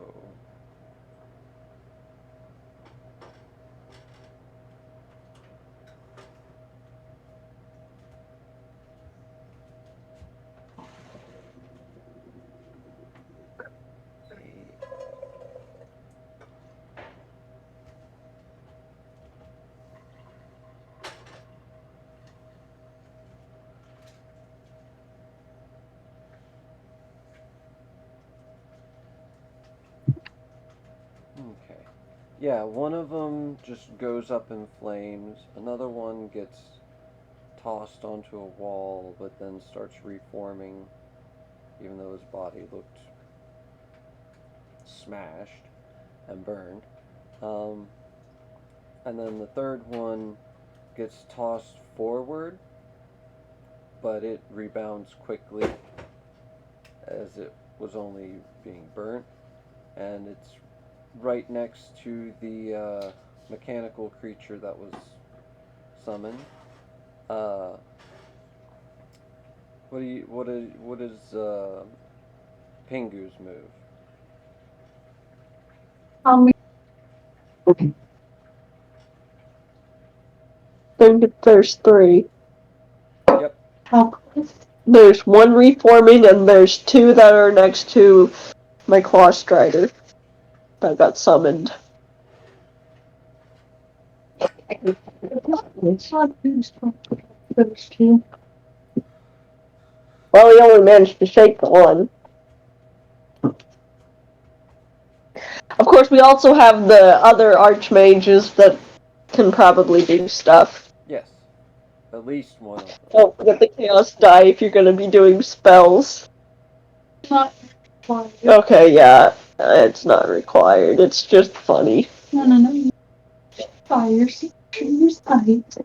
Okay. Yeah, one of them just goes up in flames. Another one gets tossed onto a wall, but then starts reforming, even though his body looked smashed and burned. And then the third one gets tossed forward, but it rebounds quickly as it was only being burnt. And it's right next to the mechanical creature that was summoned. What is Pingu's move? There's 3. Yep. There's 1 reforming, and there's 2 that are next to my Claw Strider that got summoned. Well, he only managed to shake the 1. Of course, we also have the other archmages that can probably do stuff. Yes. At least one of them. Don't forget the Chaos die if you're going to be doing spells. Okay, yeah. It's not required. It's just funny. No. Fire use ice.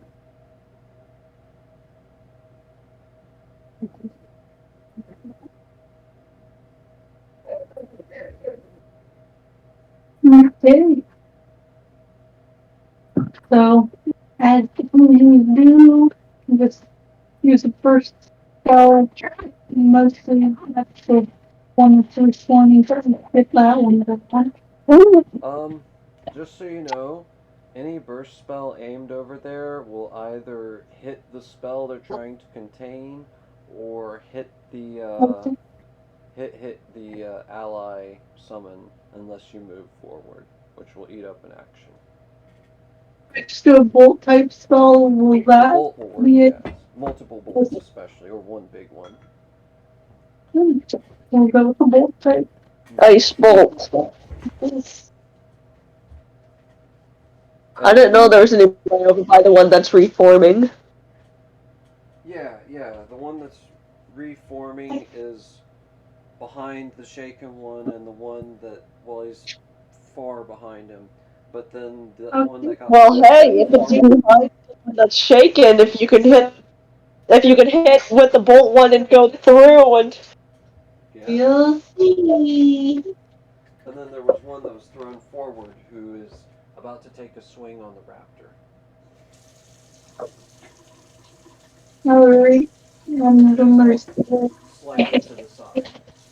Okay. So, as you do, just use the first spell, mostly that's the one with the first one, you hit that one. Just so you know, any burst spell aimed over there will either hit the spell they're trying to contain, or hit the hit the ally summon unless you move forward, which will eat up an action. Just do a bolt type spell. Will The that bolt will work, be it? yes. Multiple bolts, especially, or one big one. We'll go with the bolt type. Ice bolt. I didn't know there was any over by the one that's reforming. Yeah, the one that's reforming is behind the shaken one, and the one that, well, he's far behind him. But then the one that got Well, the hey, if it's even behind the one that's shaken, if you can hit with the bolt one and go through, and yeah. you'll see. And then there was one that was thrown forward who is about to take a swing on the raptor. Alright. And then there's Slightly to the side.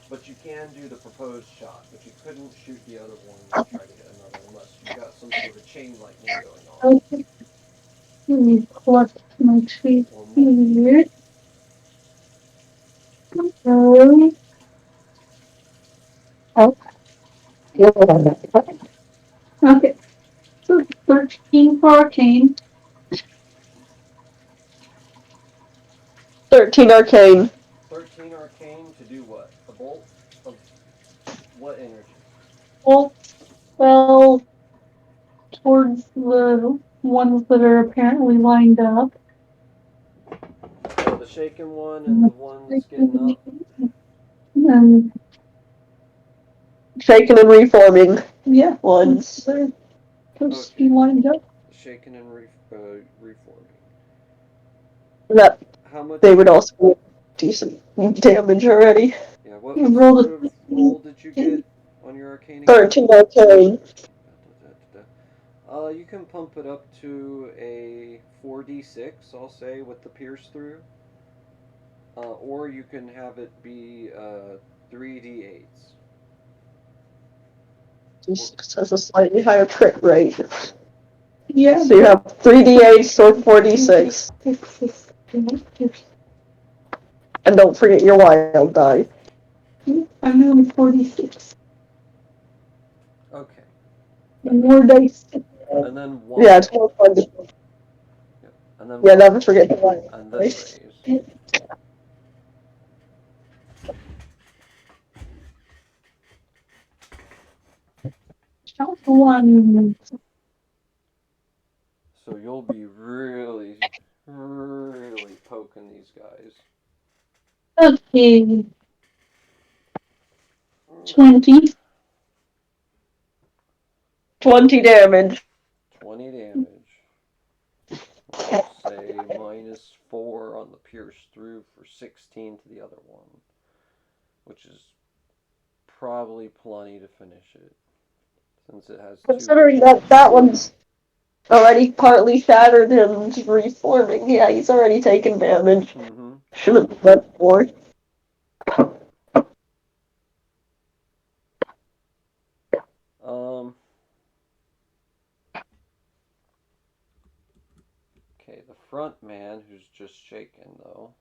But you can do the proposed shot, but you couldn't shoot the other one and try to hit another unless you got some sort of chain lightning going on. let me collect my tree Or multi. here. Okay. So 13 for arcane. 13 arcane. 13 arcane to do what? A bolt of what energy? Bolt spell towards the ones that are apparently lined up. So the shaken one and the one that's getting up. And Shaken and reforming. yeah, Ones. they're supposed to Okay. be lined up. Shaken and reforming. That How much? they would also do decent damage already. Yeah, what You roll sort of roll did you get on your arcane again? 13 arcane. You can pump it up to a 4d6, I'll say, with the pierce through. Or you can have it be 3d8s. Just has a slightly higher crit rate. Yeah. So you have 3d8 or 4d6. And don't forget your wild die. I'm only 46. Okay. And more dice. And then one. Yeah, it's more fun to. And then Yeah, one. never forget the wild And then dice. raise. One. So you'll be really, really poking these guys. Okay. 20. 20 damage. 20 damage. I'll say -4 on the pierce through for 16 to the other one, which is probably plenty to finish it, since it has Considering that one's already partly shattered and reforming, yeah, he's already taken damage. Mm-hmm. Shouldn't have went for. Okay, the front man who's just shaken though.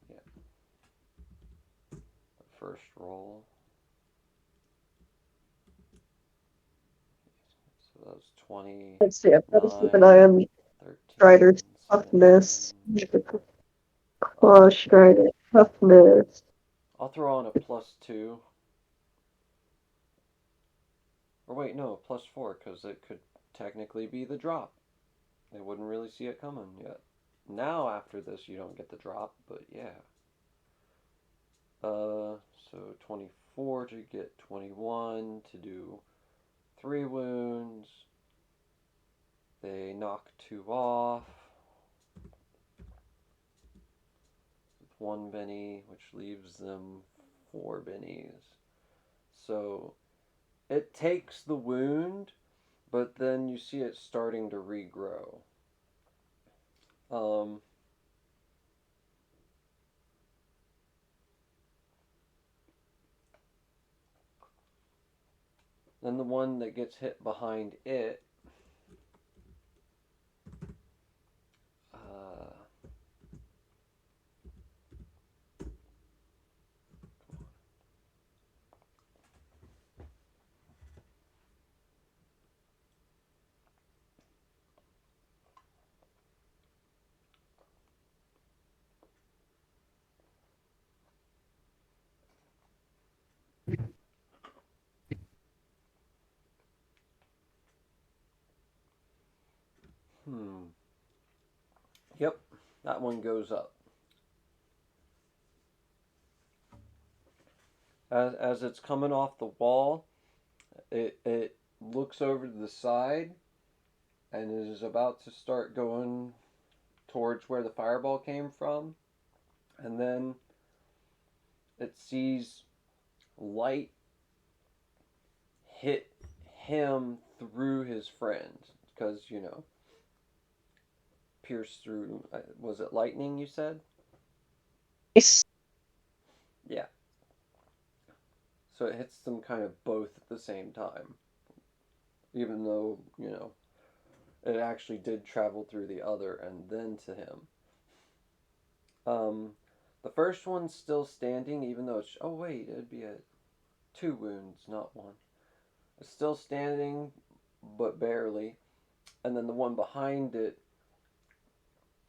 Yeah. The first roll. So that was 20. Let's see, I've got to keep an eye on 13, Strider's 17. toughness. Strider toughness. I'll throw on a +2. Or wait, no, +4, because it could technically be the drop. They wouldn't really see it coming yet. Now after this you don't get the drop, but yeah. So 24 to get 21 to do 3 wounds. They knock 2 off with 1 Benny, which leaves them 4 Bennies. So it takes the wound, but then you see it starting to regrow. Then the one that gets hit behind it That one goes up. As it's coming off the wall, it looks over to the side and is about to start going towards where the fireball came from. And then it sees light hit him through his friend. Because, pierce through. Was it lightning, you said? Yeah. So it hits them kind of both at the same time. Even though, it actually did travel through the other and then to him. The first one's still standing, even though it's. Oh, wait, it'd be 2 wounds, not 1. It's still standing, but barely. And then the one behind it,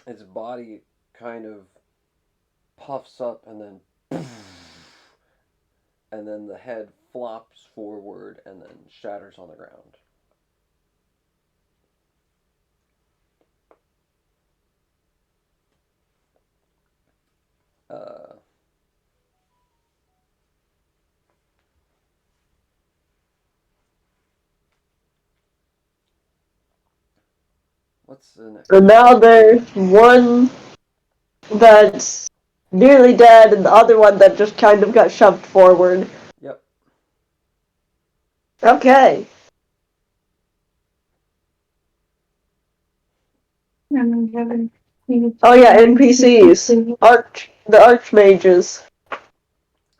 its body kind of puffs up and then. And then the head flops forward and then shatters on the ground. What's the next? So now there's one that's nearly dead and the other one that just kind of got shoved forward. Yep. Okay. And then Oh yeah, NPCs. The archmages.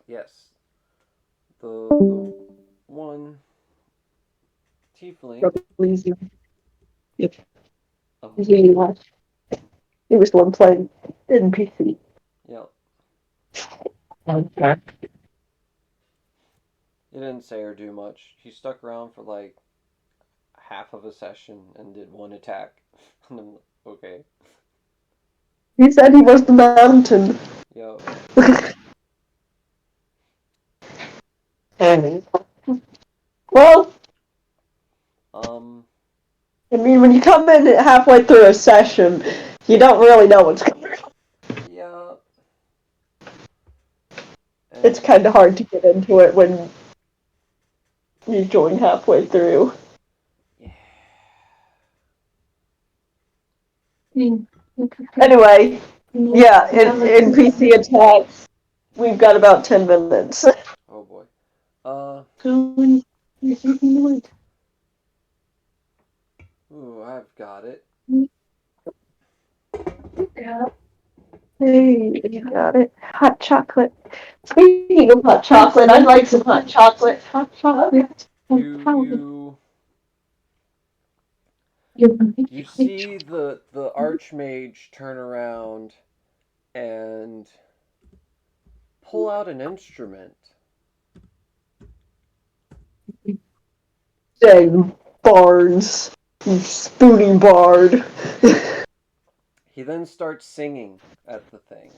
Yes. The one tiefling. Yep. He was the one playing NPC. Yep. Okay. He didn't say or do much. He stuck around for like half of a session and did 1 attack. And I'm like, okay. He said he was the mountain. Yo. Well, I mean, when you come in halfway through a session, you don't really know what's coming. Yeah. And It's kind of hard to get into it when you join halfway through. Anyway, yeah, in PC attacks, we've got about 10 minutes. Oh boy. Ooh, I've got it. Yeah. Hey, you got it. Hot chocolate. Speaking of hot chocolate, I'd like some hot chocolate. Hot chocolate. You see the archmage turn around and pull out an instrument. Dang bards. You spooning bard. He then starts singing at the thing.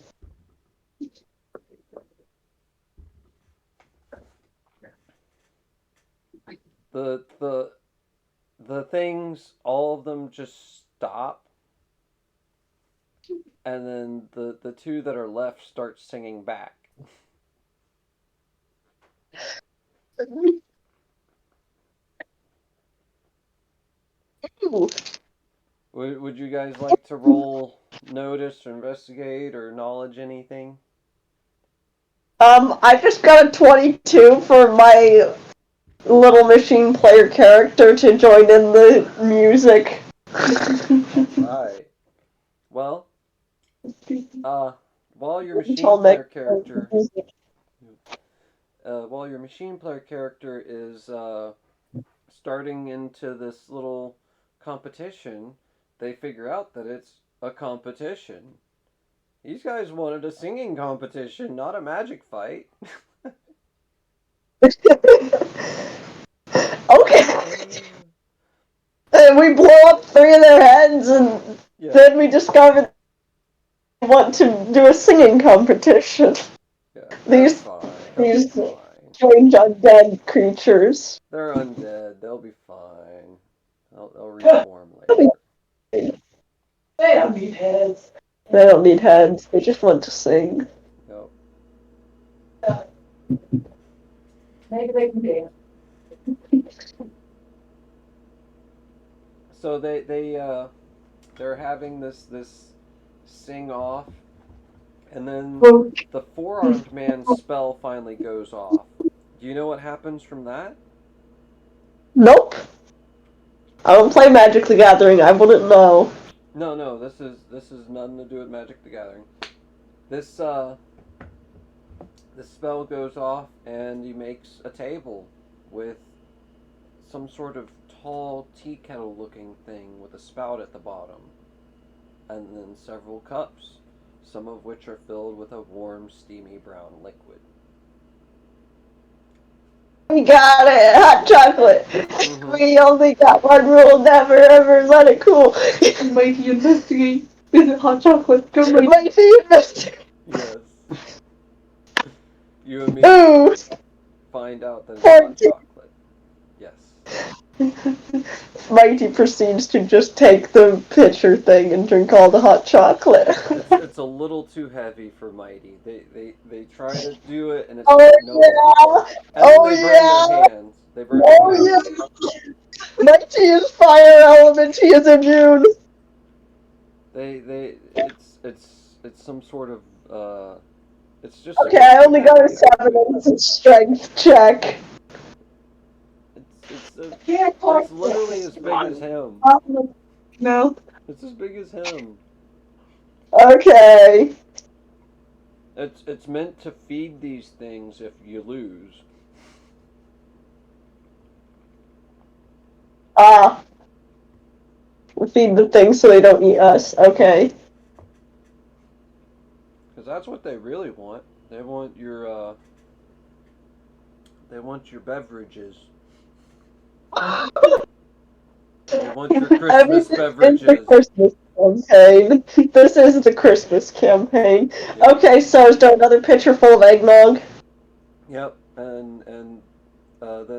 The things, all of them just stop. And then the 2 that are left start singing back. Would you guys like to roll notice or investigate or knowledge anything? I just got a 22 for my little machine player character to join in the music. Alright. Well, while your machine player character is starting into this little competition, they figure out that it's a competition. These guys wanted a singing competition, not a magic fight. Okay. And we blow up 3 of their heads, and then we discover they want to do a singing competition. Yeah, These these strange undead creatures. They're undead. They'll be fine. They'll reform later. They don't need heads. They don't need heads. They just want to sing. Yep. Maybe they can dance. So they're having this sing off, and then Well, the four-armed man's spell finally goes off. Do you know what happens from that? Nope. I don't play Magic the Gathering. I wouldn't know. No. This is nothing to do with Magic the Gathering. This spell goes off, and he makes a table with some sort of tall tea kettle looking thing with a spout at the bottom, and then several cups, some of which are filled with a warm, steamy brown liquid. We got it! Hot chocolate! We only got one rule, never ever let it cool. Mighty investigate. Is it hot chocolate? Go Mighty. Mighty investigate. Yes. You and me Ooh! find out that it's hot chocolate. Yes. Mighty proceeds to just take the pitcher thing and drink all the hot chocolate. It's a little too heavy for Mighty. They try to do it, and it's Oh like, no. yeah! And then Oh they burn yeah! their hands. They burn Oh their hands. yeah! Mighty is fire element. He is immune. It's some sort of it's just Okay, I only got a 7. It's a strength check. it's literally as big as him. No. It's as big as him. Okay. It's meant to feed these things if you lose. Ah. Feed the things so they don't eat us. Okay. Because that's what they really want. They want your beverages. They want your Christmas beverages. The Christmas campaign. This is the Christmas campaign. Yep. Okay, so is there another pitcher full of eggnog? Yep, and then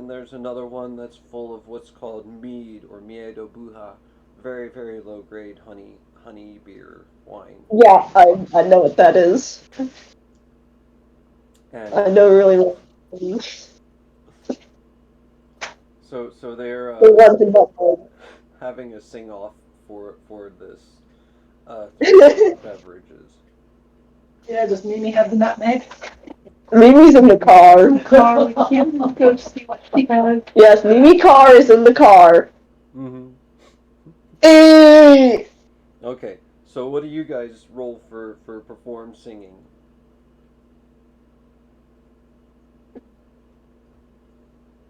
there's another one that's full of what's called mead or miedo buja, very very low grade honey beer wine. Yeah, I know what that is. And I know really well. so they're The one thing about having a sing off for this beverages. Yeah, does Mimi have the nutmeg? Mimi's in the car. Car, we can't go see what she has. Yes, Mimi car is in the car. Mm-hmm. Hey! Okay, so what do you guys roll for perform singing?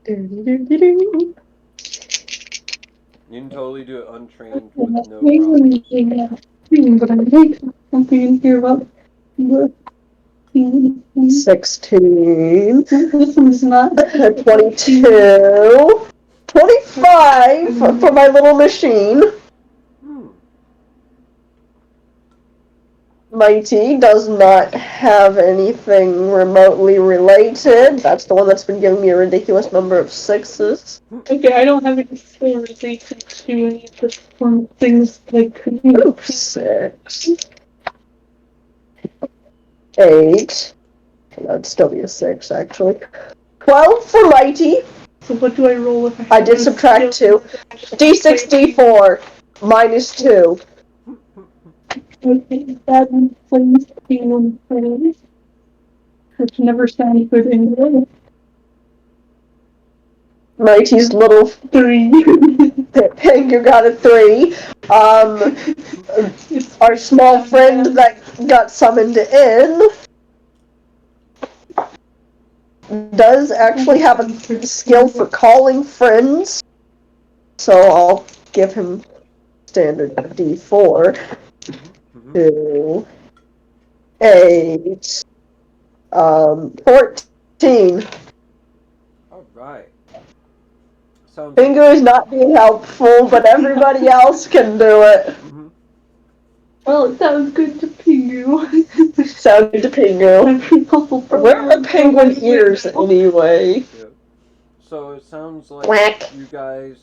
You can totally do it untrained with no problem. But I think something in here about 16. this one's not 22. 25 for my little machine. Mighty does not have anything remotely related. That's the one that's been giving me a ridiculous number of 6s. Okay, I don't have any skill related to any of the form things like Ooh, 6. 8. That'd still be a 6, actually. 12 for Mighty. So what do I roll if I did subtract 2. D6, D4. Minus 2. Okay, that one plays being plays. Which never sounds good anyway. Mighty's little 3. Pingu got a 3. Our small friend that got summoned in does actually have a skill for calling friends, so I'll give him standard D4. 2, 8, 14. Alright. Sounds Pingu is not being helpful, but everybody else can do it. Mm-hmm. Well, it sounds good to Pingu. Sounds good to Pingu. Where are the penguin ears anyway? Yeah. So it sounds like Quack. you guys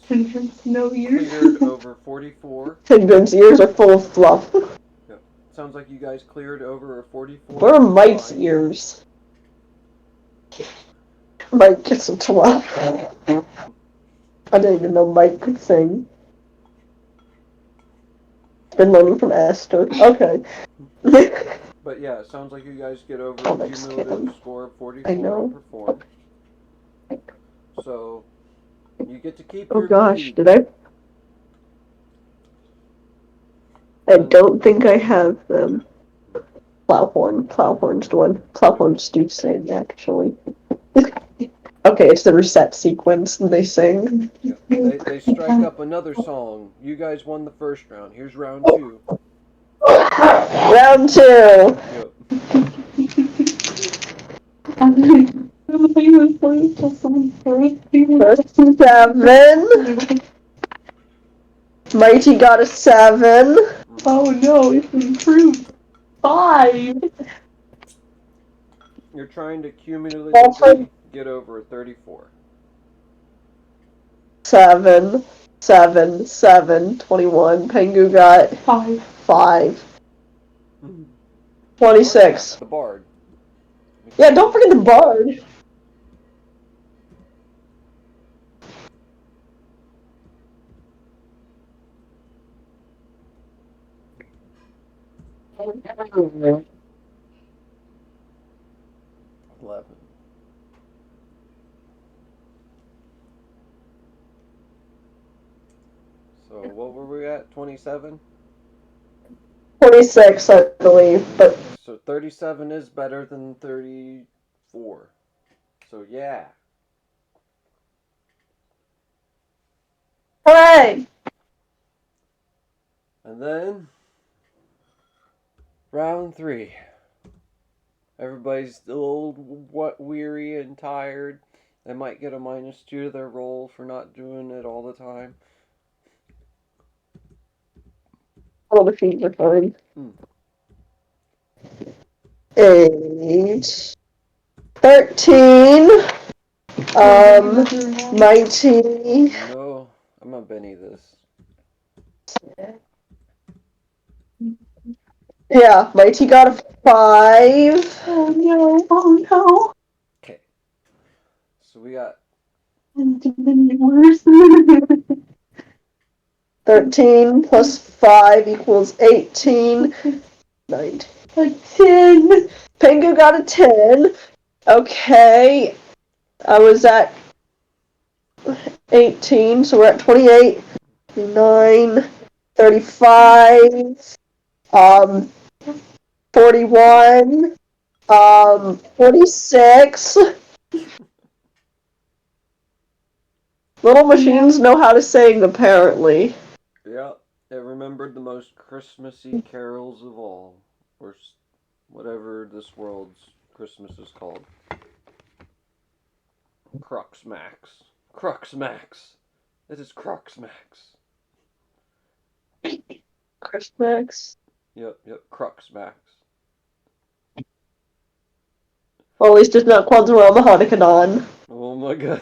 No ears. cleared over 44. Penguin's ears are full of fluff. Yep. sounds like you guys cleared over a 44. Where are Mike's line. ears? Mike gets a 12. I didn't even know Mike could sing. Been learning from Esther. Okay. But yeah, it sounds like you guys get over Oh, a that's cumulative kidding. score of I 44 know. on perform. So you get to keep Oh your gosh, lead. did I? I And don't think I have them. Plowhorn. Plowhorn's the one. Plowhorns do sing, actually. Okay, it's the reset sequence and they sing. yeah, they strike up another song. You guys won the first round. Here's round 2. Round 2. Yep. First 7. Mighty got a 7. Oh no, it's improved. 5. You're trying to cumulatively get over a 34. 7, 7, 7, 21. Pengu got 5. 5. Oh, 26. yeah, the bard. Yeah, don't forget the bard. Eleven. So what were we at? 27? 26, I believe, but So 37 is better than 34. So yeah. hooray! And then round 3. Everybody's a little weary and tired. They might get a -2 to their roll for not doing it all the time. All the feet are fine. Hmm. 8, 13, 19. No, I'm not Benny this. Yeah, Mighty got a 5. Oh no, oh no. Okay. So we got It's even worse. 13 plus 5 equals 18. 19. A 10. Pengu got a 10. Okay. I was at 18, so we're at 28. 9, 35, 41, 46. Little machines know how to sing, apparently. yeah. It remembered the most Christmassy carols of all, or whatever this world's Christmas is called. Cruxmax. Cruxmax. It is Cruxmax. Christmas. Yep, Cruxmax. Well, at least it's not Kwanzaa Hanukkah. Oh my god.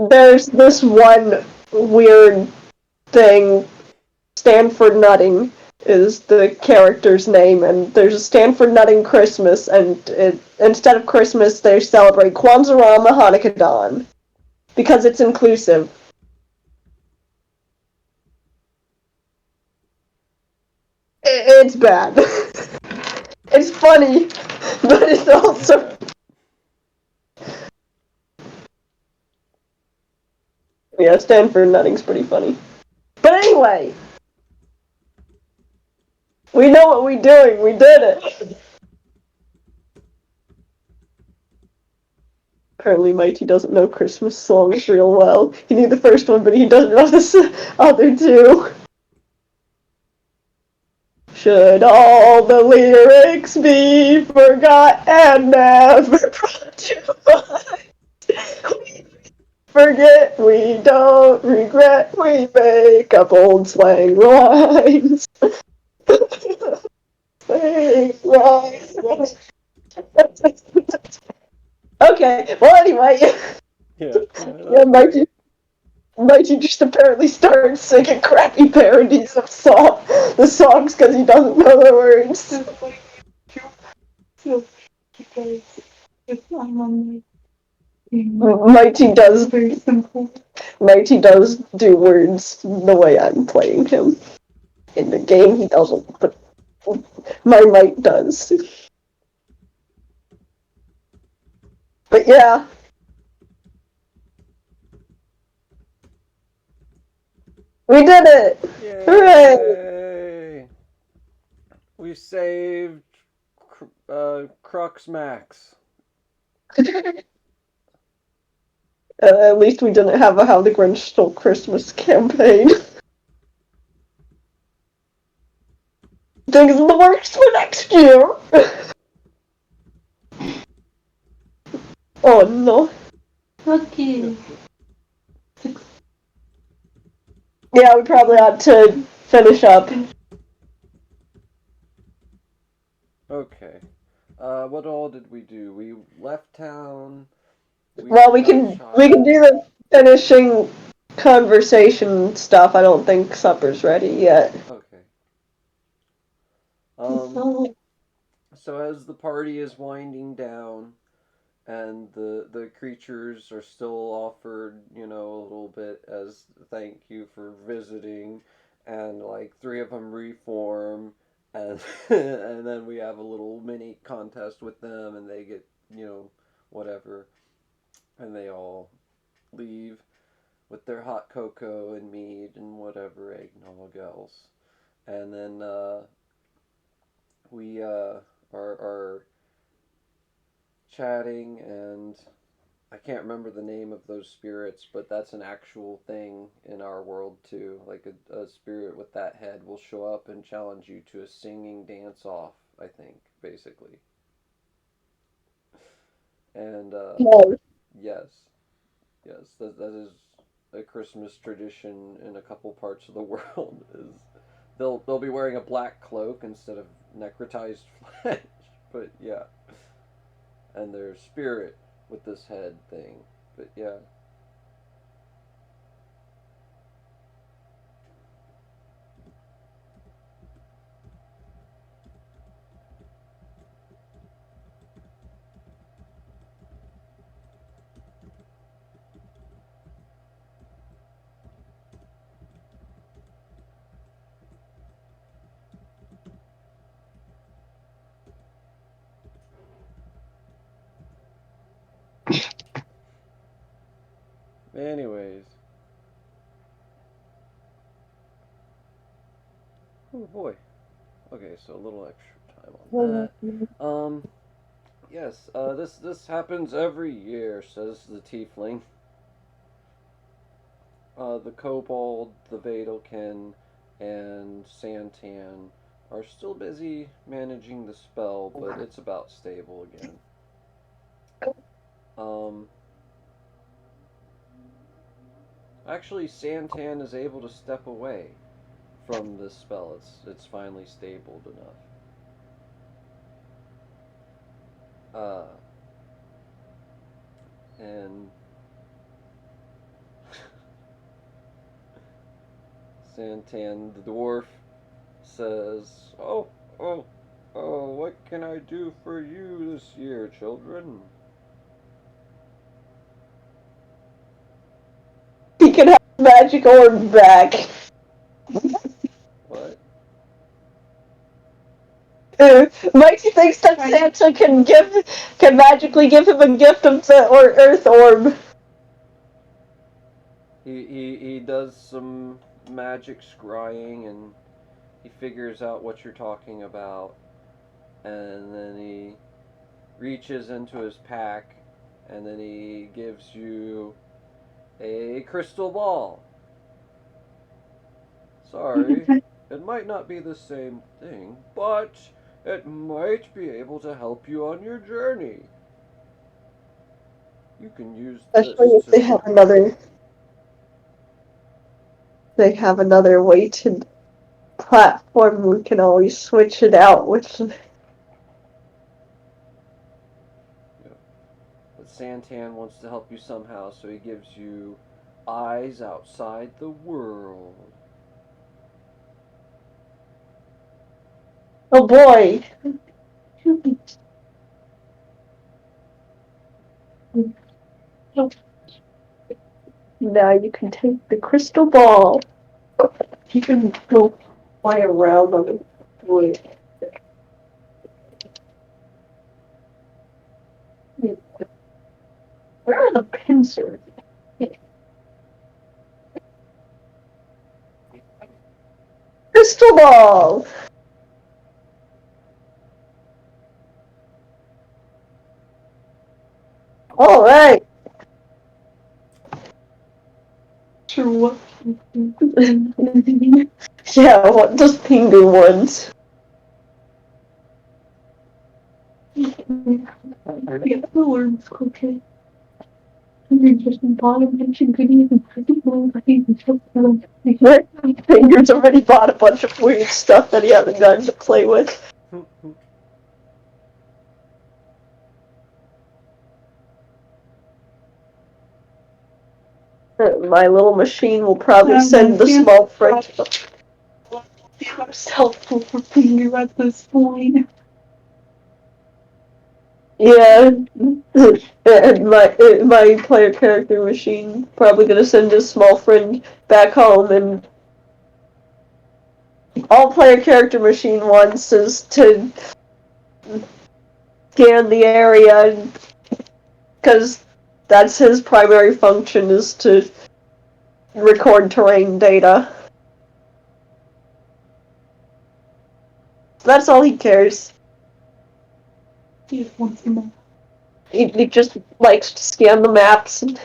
There's this one weird thing. Stanford Nutting is the character's name, and there's a Stanford Nutting Christmas, and instead of Christmas, they celebrate Kwanzaa Hanukkah because it's inclusive. It's bad. It's funny, but it's also... Yeah, Stanford Nutting's pretty funny. But anyway, we know what we're doing. We did it. Apparently, Mighty doesn't know Christmas songs real well. He knew the first one, but he doesn't know the other two. Should all the lyrics be forgot and never brought to mind? We forget, we don't regret, we make up old slang rhymes. Slang rhymes. Okay, well, anyway. Yeah, Yeah, Mighty. Mighty just apparently started singing crappy parodies of the songs because he doesn't know the words. It's on Mighty does very simple. Mighty does do words the way I'm playing him. In the game he doesn't, but my might does. But yeah. We did it! Hooray! Yay! We saved Crux Max. At least we didn't have a How the Grinch Stole Christmas campaign. Things in the works for next year! Oh no. Okay. Yeah, we probably ought to finish up. Okay. What all did we do? We left town. Well, we got can shot do at. the finishing conversation stuff. I don't think supper's ready yet. Okay. So as the party is winding down, and the creatures are still offered, a little bit as thank you for visiting, and like three of them reform, and and then we have a little mini contest with them, and they get, whatever, and they all leave with their hot cocoa and mead and whatever eggnog else, and then we are chatting, and I can't remember the name of those spirits, but that's an actual thing in our world too. Like a spirit with that head will show up and challenge you to a singing dance off, I think, basically. And No. yes, yes, that is a Christmas tradition in a couple parts of the world. Is they'll be wearing a black cloak instead of necrotized flesh, but yeah, and their spirit with this head thing. But yeah. Anyways. Oh boy. Okay, so a little extra time on that. Yes, this happens every year, says the tiefling. The kobold, the Vedalken, and Santan are still busy managing the spell, but it's about stable again. Um, Actually, Santan is able to step away from this spell. It's finally stabled enough. Uh, and Santan, the dwarf, says, oh, oh, what can I do for you this year, children?" He can have magic orb back. What? Mikey thinks that Santa can magically give him a gift of the Earth Orb. He does some magic scrying, and he figures out what you're talking about, and then he reaches into his pack, and then he gives you a crystal ball. Sorry, it might not be the same thing, but it might be able to help you on your journey. You can use Especially this if to. they have another weighted platform, we can always switch it out with. But Santan wants to help you somehow, so he gives you eyes outside the world. Oh boy. Now you can take the crystal ball. You can go fly around on it. Boy. Where are the pincers? Crystal ball! Alright. Sure, what? Yeah, what does Pingu want? Yeah, the words, okay. Just bought a bunch of goodies and Pingu's already bought a bunch of weird stuff that he hasn't gotten to play with. My little machine will probably send the small friend. Most helpful for finger at this point. Yeah, and my player character machine probably gonna send his small friend back home, and all player character machine wants is to scan the area, because that's his primary function, is to record terrain data. That's all he cares. He just wants to know. He just likes to scan the maps. And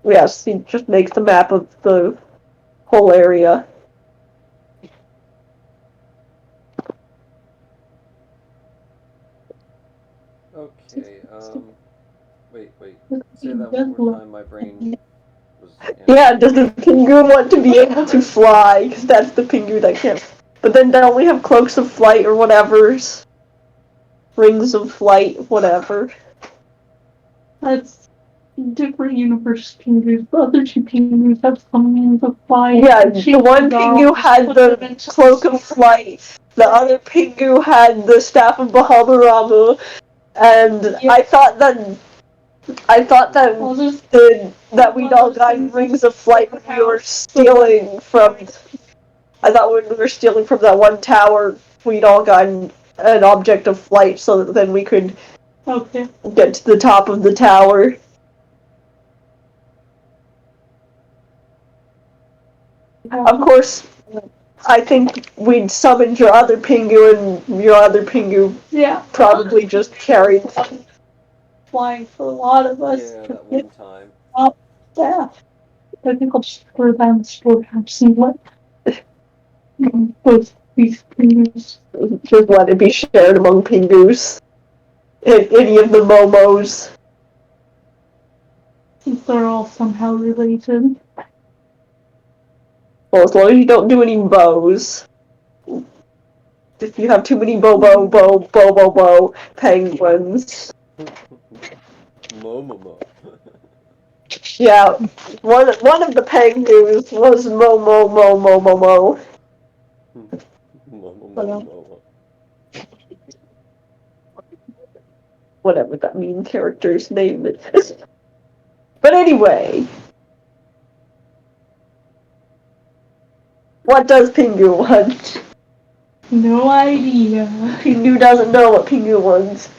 yes, he just makes the map of the whole area. Okay, wait. Say that one more time. My brain was. Yeah, does the Pingu want to be able to fly? Because that's the Pingu that can't. But then don't we have cloaks of flight or whatever's? Rings of flight, whatever. That's different universe pingus. The other two pingus have some means of flying. Yeah, the one Pingu had the cloak of flight. The other Pingu had the staff of Bahamaramu. And yeah. I thought that we'd all gotten rings of flight when we were stealing from. I thought when we were stealing from that one tower, we'd all gotten an object of flight, so that then we could get to the top of the tower. Of course, I think we'd summoned your other Pingu, and your other Pingu probably just carried flying for a lot of us. Yeah, that one time. Yeah. I think I'll just go down the store and see what both these pingus. Just let it be shared among Pingus. Any of the Momos. Since they're all somehow related. Well, as long as you don't do any bows. If you have too many bo penguins. Momomo. Yeah, one of the penguins was Momo. Momomo. Whatever that mean character's name is. But anyway. What does Pingu want? No idea. Pingu doesn't know what Pingu wants.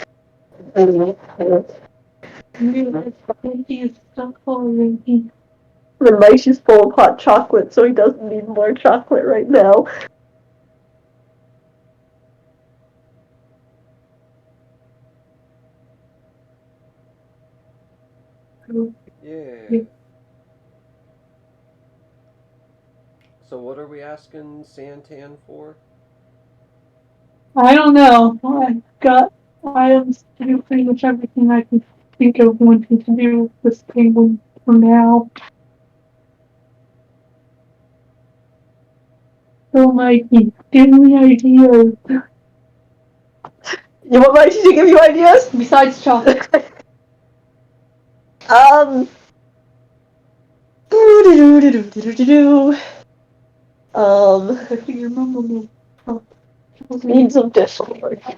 He's stuck already. The mice is full of hot chocolate, so he doesn't need more chocolate right now. Yeah. So what are we asking Santan for? I don't know. I've got items to do pretty much everything I can think of wanting to do with this penguin for now. So Mikey, give me ideas. You want Mikey to give you ideas? Besides chocolate. Um. doo-doo-doo-doo-doo-doo-doo. I think your mom will Needs of Discord. Hi,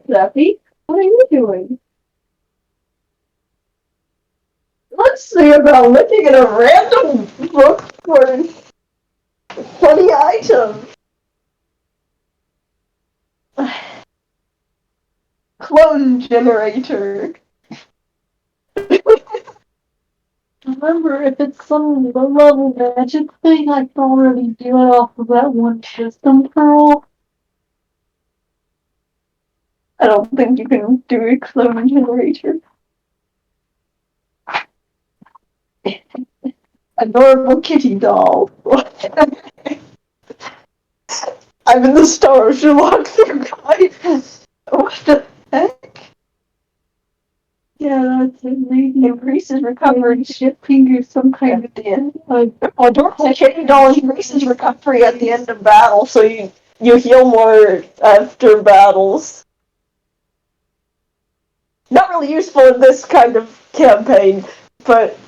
Daffy. What are you doing? Let's see about looking at a random book for funny items. Clone generator. Remember, if it's some low-level magic thing, I can already do it off of that one system pearl. I don't think you can do a clone generator. Adorable kitty doll. I'm in the store. She walks through guys. What the heck? Yeah, that's it. Maybe Increases recovery. shipping or some kind At the end. of Adorable kitty doll increases recovery at the end of battle, so you heal more after battles. Not really useful in this kind of campaign, but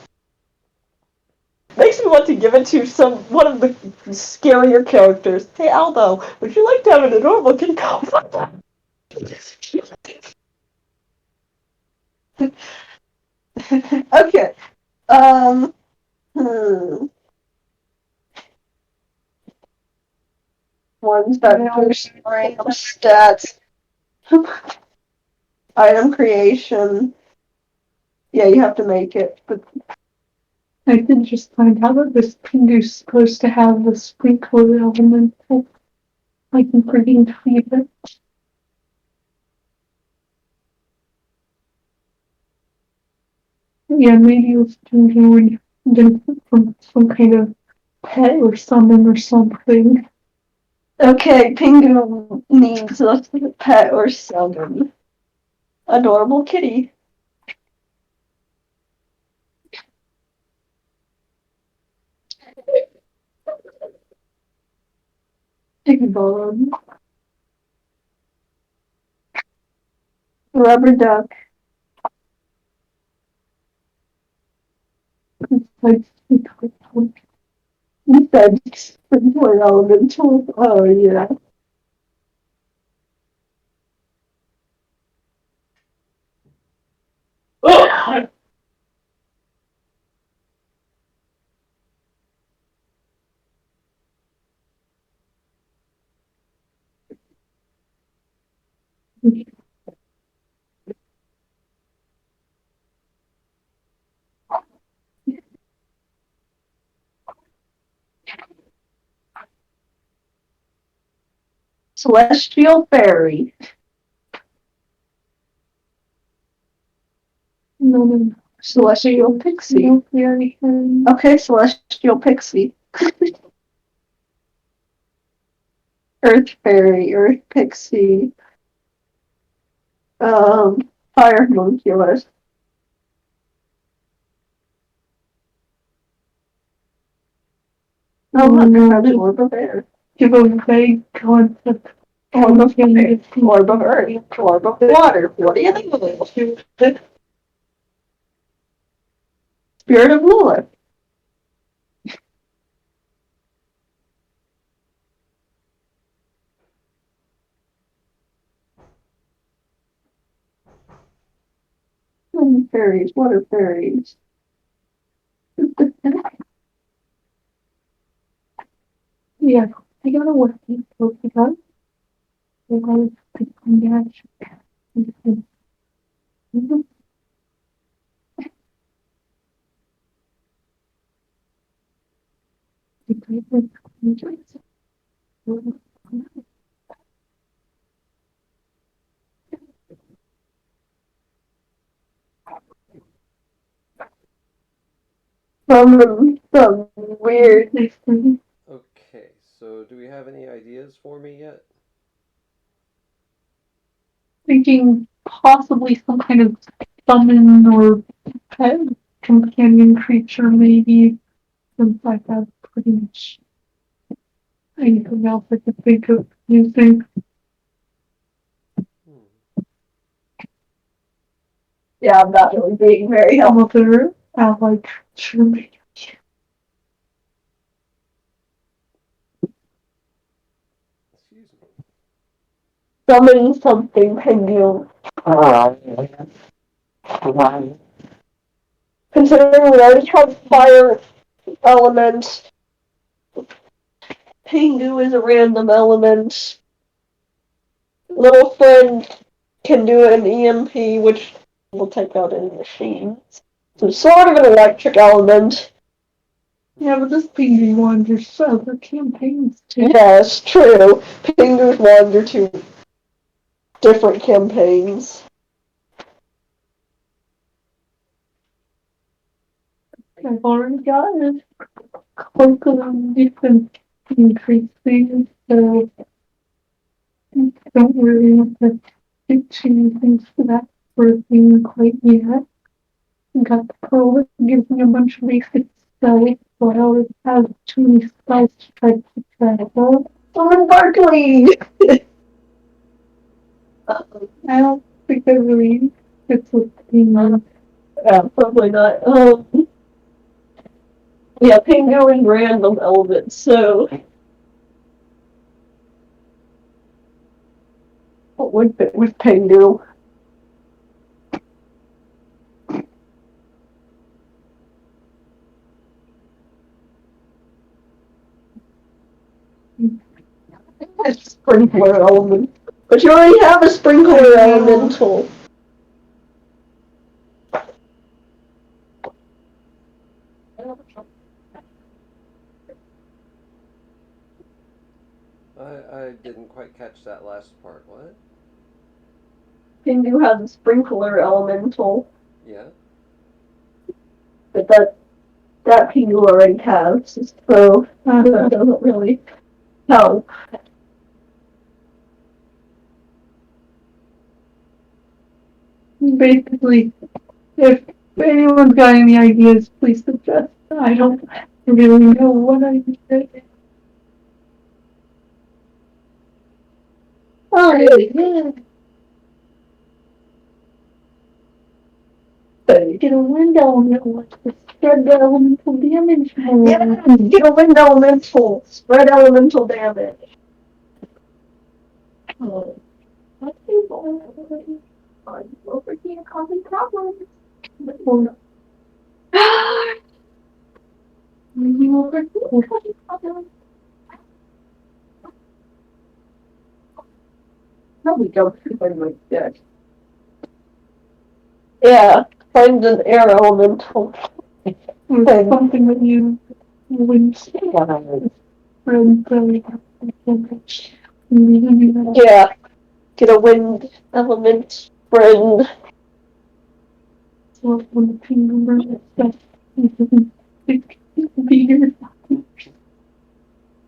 makes me want to give it to one of the scarier characters. Hey Aldo, would you like to have an adorable kitty doll? Okay. Um. Ones that boost rank stats. Item creation. Yeah, you have to make it, but I did just find out that this Pingu's supposed to have the sprinkler element. I can freaking feed it. Yeah, maybe it's doing from some kind of pet or summon or something. okay, Pingu needs a pet or summon. Adorable kitty. Take a bone. Rubber duck. Like, You said sprinkler elemental. Oh yeah. Celestial fairy. no, Celestial pixie. no, very good. Okay, celestial pixie. Earth fairy, earth pixie. Fire homunculus. Oh, look, that's orb of air. Give a vague concept. Orb of fire. Orb of earth. Orb of water. What do you think of it? Spirit of Lilith. Fairies. What are fairies? Yeah, I gotta work these books because they always pick on the action. Some weird. Okay, so do we have any ideas for me yet? Thinking possibly some kind of summon or pet companion creature, maybe. since I have pretty much anything else I could think of using. Yeah, I'm not really being very helpful. Other allied troops. Excuse me. Summon something, Penguin. Considering we already have fire element, Pingu is a random element. Little friend can do an EMP, which will take out any machines. So sort of an electric element. Yeah, but this Pingu wanders other campaigns too. Yes, true. Pingu's wander to different campaigns. I've already got it. Click on different increase things, so don't really have to do too things for that sort of thing quite yet. Got the pro that gives me a bunch of basic spells, so I always have too many spells to try to keep track of. Summon Barkley! I don't think I really fits with the team. Yeah, probably not. Yeah, Pingu is random element, so what would fit with Pingu? It's sprinkler element. But you already have a sprinkler elemental. I didn't quite catch that last part. What? Pingu has a sprinkler elemental, Yeah. but that Pingu already has, so that doesn't really help. Basically, if anyone's got any ideas, please suggest. I don't really know what I did. Oh, yeah. Get a wind element, what's the spread the elemental damage? Yeah, get a wind elemental. Spread elemental damage. Oh. What people are over here causing problems? You over here causing problems? No, we don't. Like that. Yeah, find an air elemental. Something that you wouldn't spread damage. Yeah, get a wind element friend. So when the finger stuff bigger.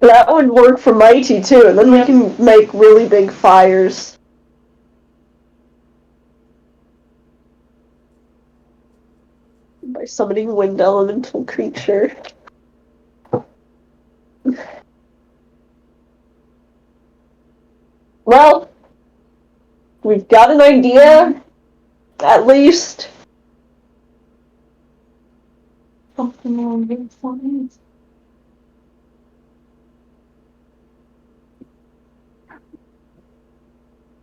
That would work for Mighty too, and then we can make really big fires. By summoning wind elemental creature. Well, we've got an idea, at least. Something along those lines.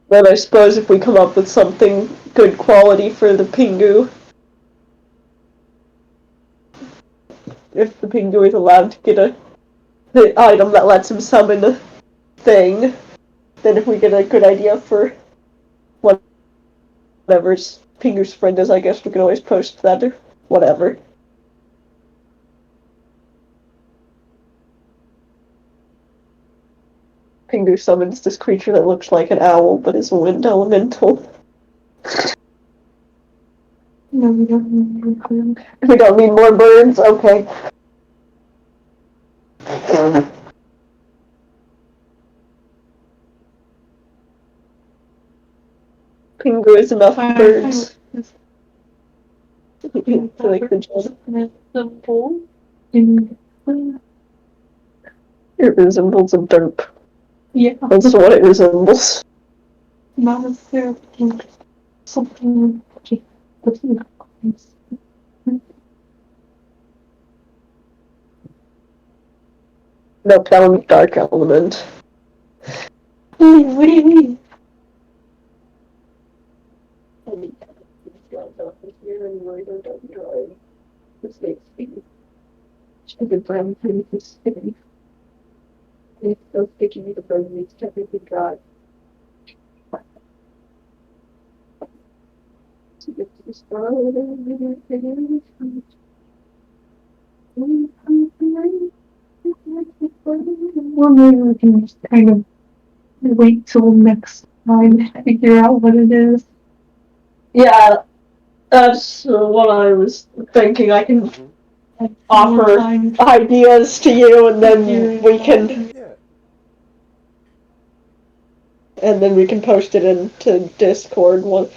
Then I suppose if we come up with something good quality for the Pingu, if the Pingu is allowed to get the item that lets him summon a thing, then if we get a good idea for whatever's Pingu's friend is, I guess we can always post that or whatever. Pingu summons this creature that looks like an owl but is a wind elemental. No, we don't need more birds. We don't need more birds? Okay. Pingu is enough birds. Like the simple in It resembles a derp. Yeah, That's what it resembles. not necessarily something that's Nope, that one's Dark Element. What do you mean? Stupid brown thing is sticky. It's so sticky the bird needs technically dry. Well, maybe we can just kind of wait till next time to figure out what it is. Yeah, that's what I was thinking. I can offer ideas to you, and then we can Yeah. post it into Discord one,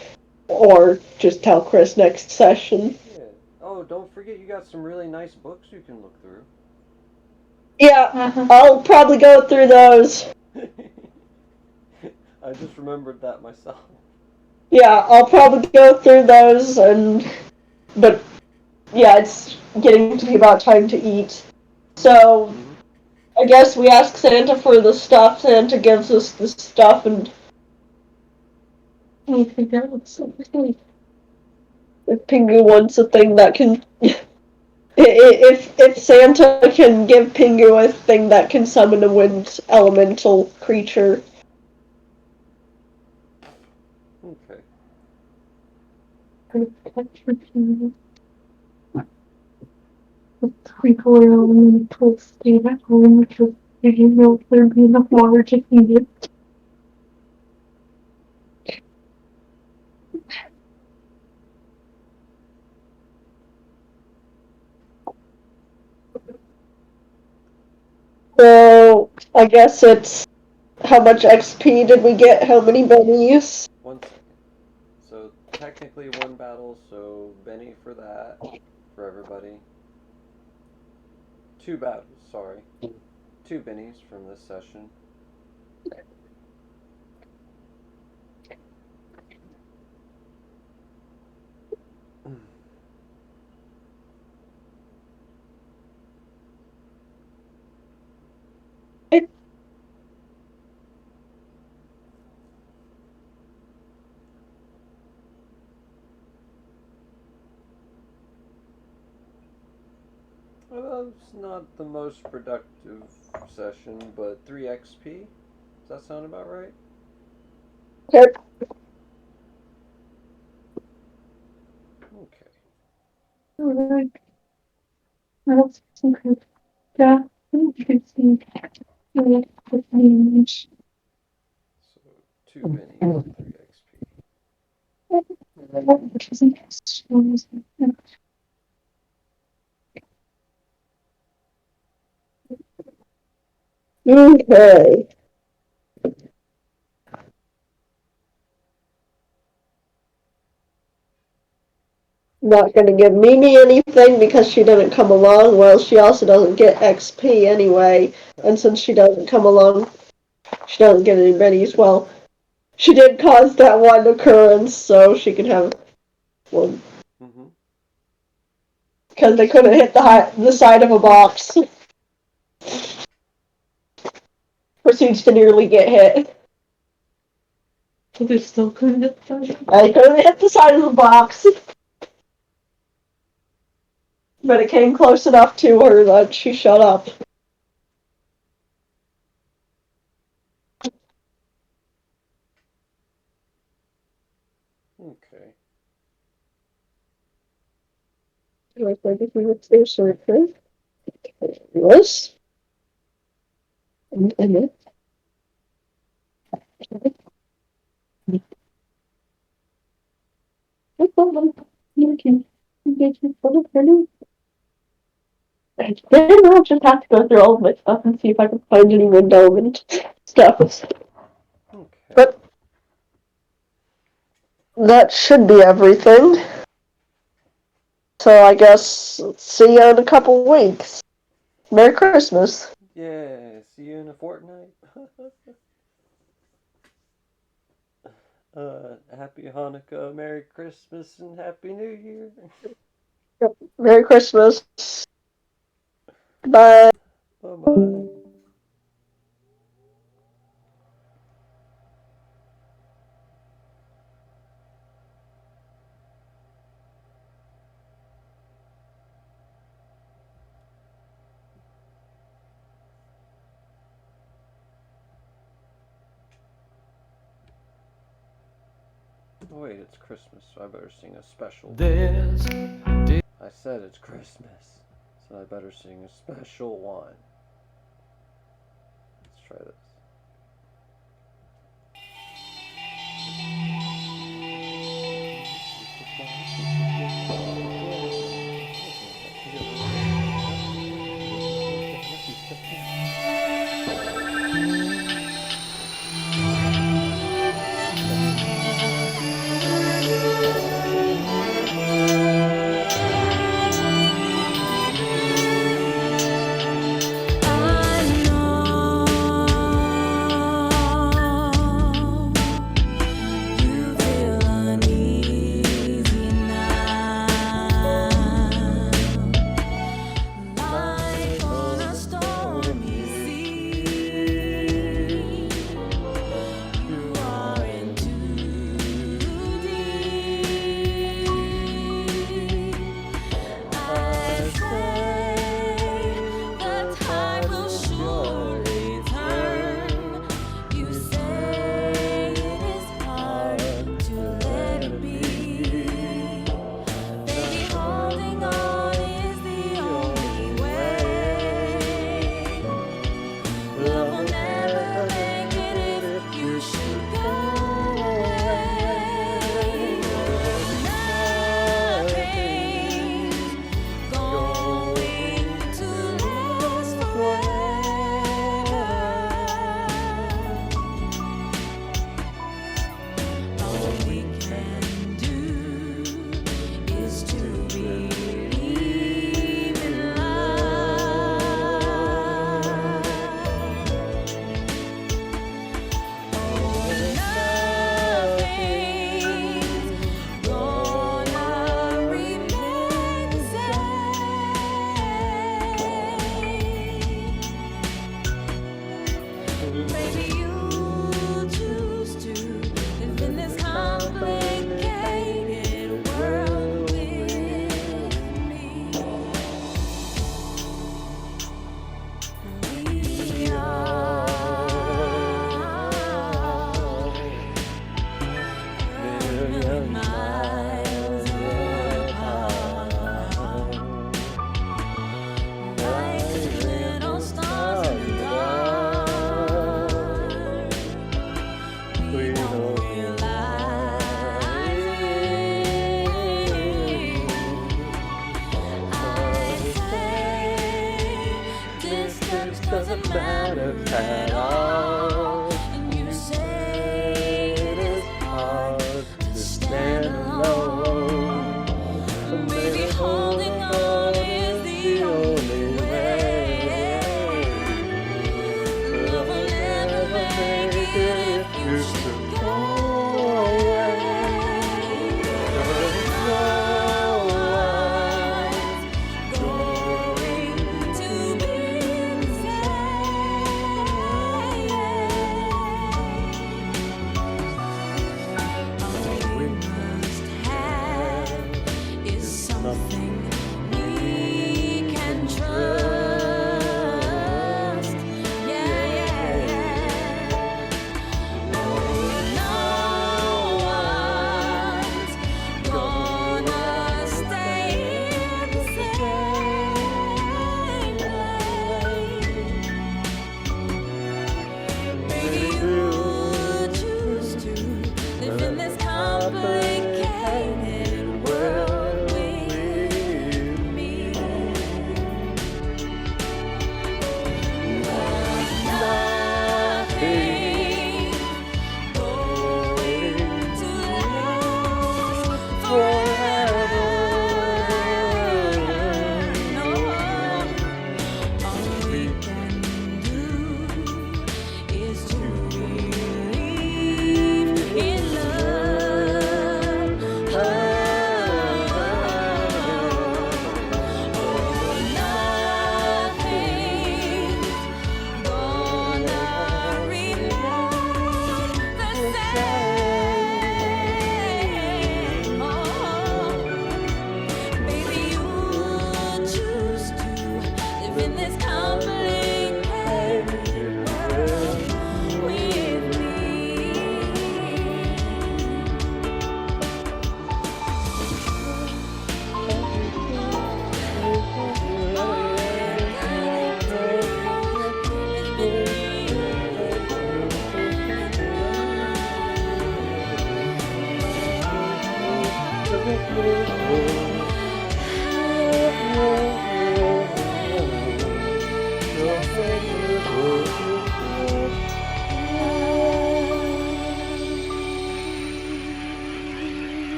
or just tell Chris next session. Yeah. Oh, don't forget you got some really nice books you can look through. Yeah, I'll probably go through those. I just remembered that myself. Yeah, I'll probably go through those, but yeah, it's getting to be about time to eat. So I guess we ask Santa for the stuff. Santa gives us the stuff, and we figure out something. if Pingu wants a thing that can, if Santa can give Pingu a thing that can summon a wind elemental creature. Okay. Twinkle elemental stayed at home because they didn't know if there'd be enough water to feed it. So I guess it's how much XP did we get? How many bennies? 1 second. So technically 1 battle, so Benny for that, for everybody. 2 battles, sorry. 2 bennies from this session. Well, it's not the most productive session, but 3 XP? Does that sound about right? Yep. Okay. Alright. That's okay. Yeah, you can see the image. So 2 bennies and 3 XP. Which is interesting. Okay. Not gonna give Mimi anything because she didn't come along. Well, she also doesn't get XP anyway, and since she doesn't come along, she doesn't get any bennies. Well, she did cause that one occurrence, so she can have one. Because they couldn't hit the side of a box. Proceeds to nearly get hit. So they still couldn't hit the side. I couldn't hit the side of the box. But it came close enough to her that she shut up. Okay. Yes. And it. Then I'll just have to go through all of my stuff and see if I can find any redundant stuff. Okay. But that should be everything. So I guess see you in a couple weeks. Merry Christmas. Yeah, see you in a fortnight. Happy Hanukkah, Merry Christmas, and Happy New Year. Merry Christmas. Bye. Bye bye. Oh, wait, it's Christmas, so I better sing a special one. I said it's Christmas, so I better sing a special one. Let's try this. Doesn't matter at all. And you say it is hard to stand alone. So maybe holding on is the only way. Love will never make it if you should go away. There's no one's going to be the same. All we must have is something live in this complicated world with me.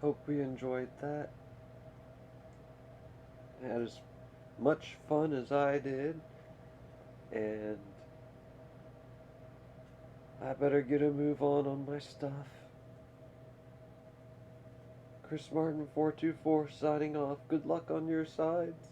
Hope we enjoyed that. Had as much fun as I did. And I better get a move on my stuff. Chris Martin 424 signing off. Good luck on your sides.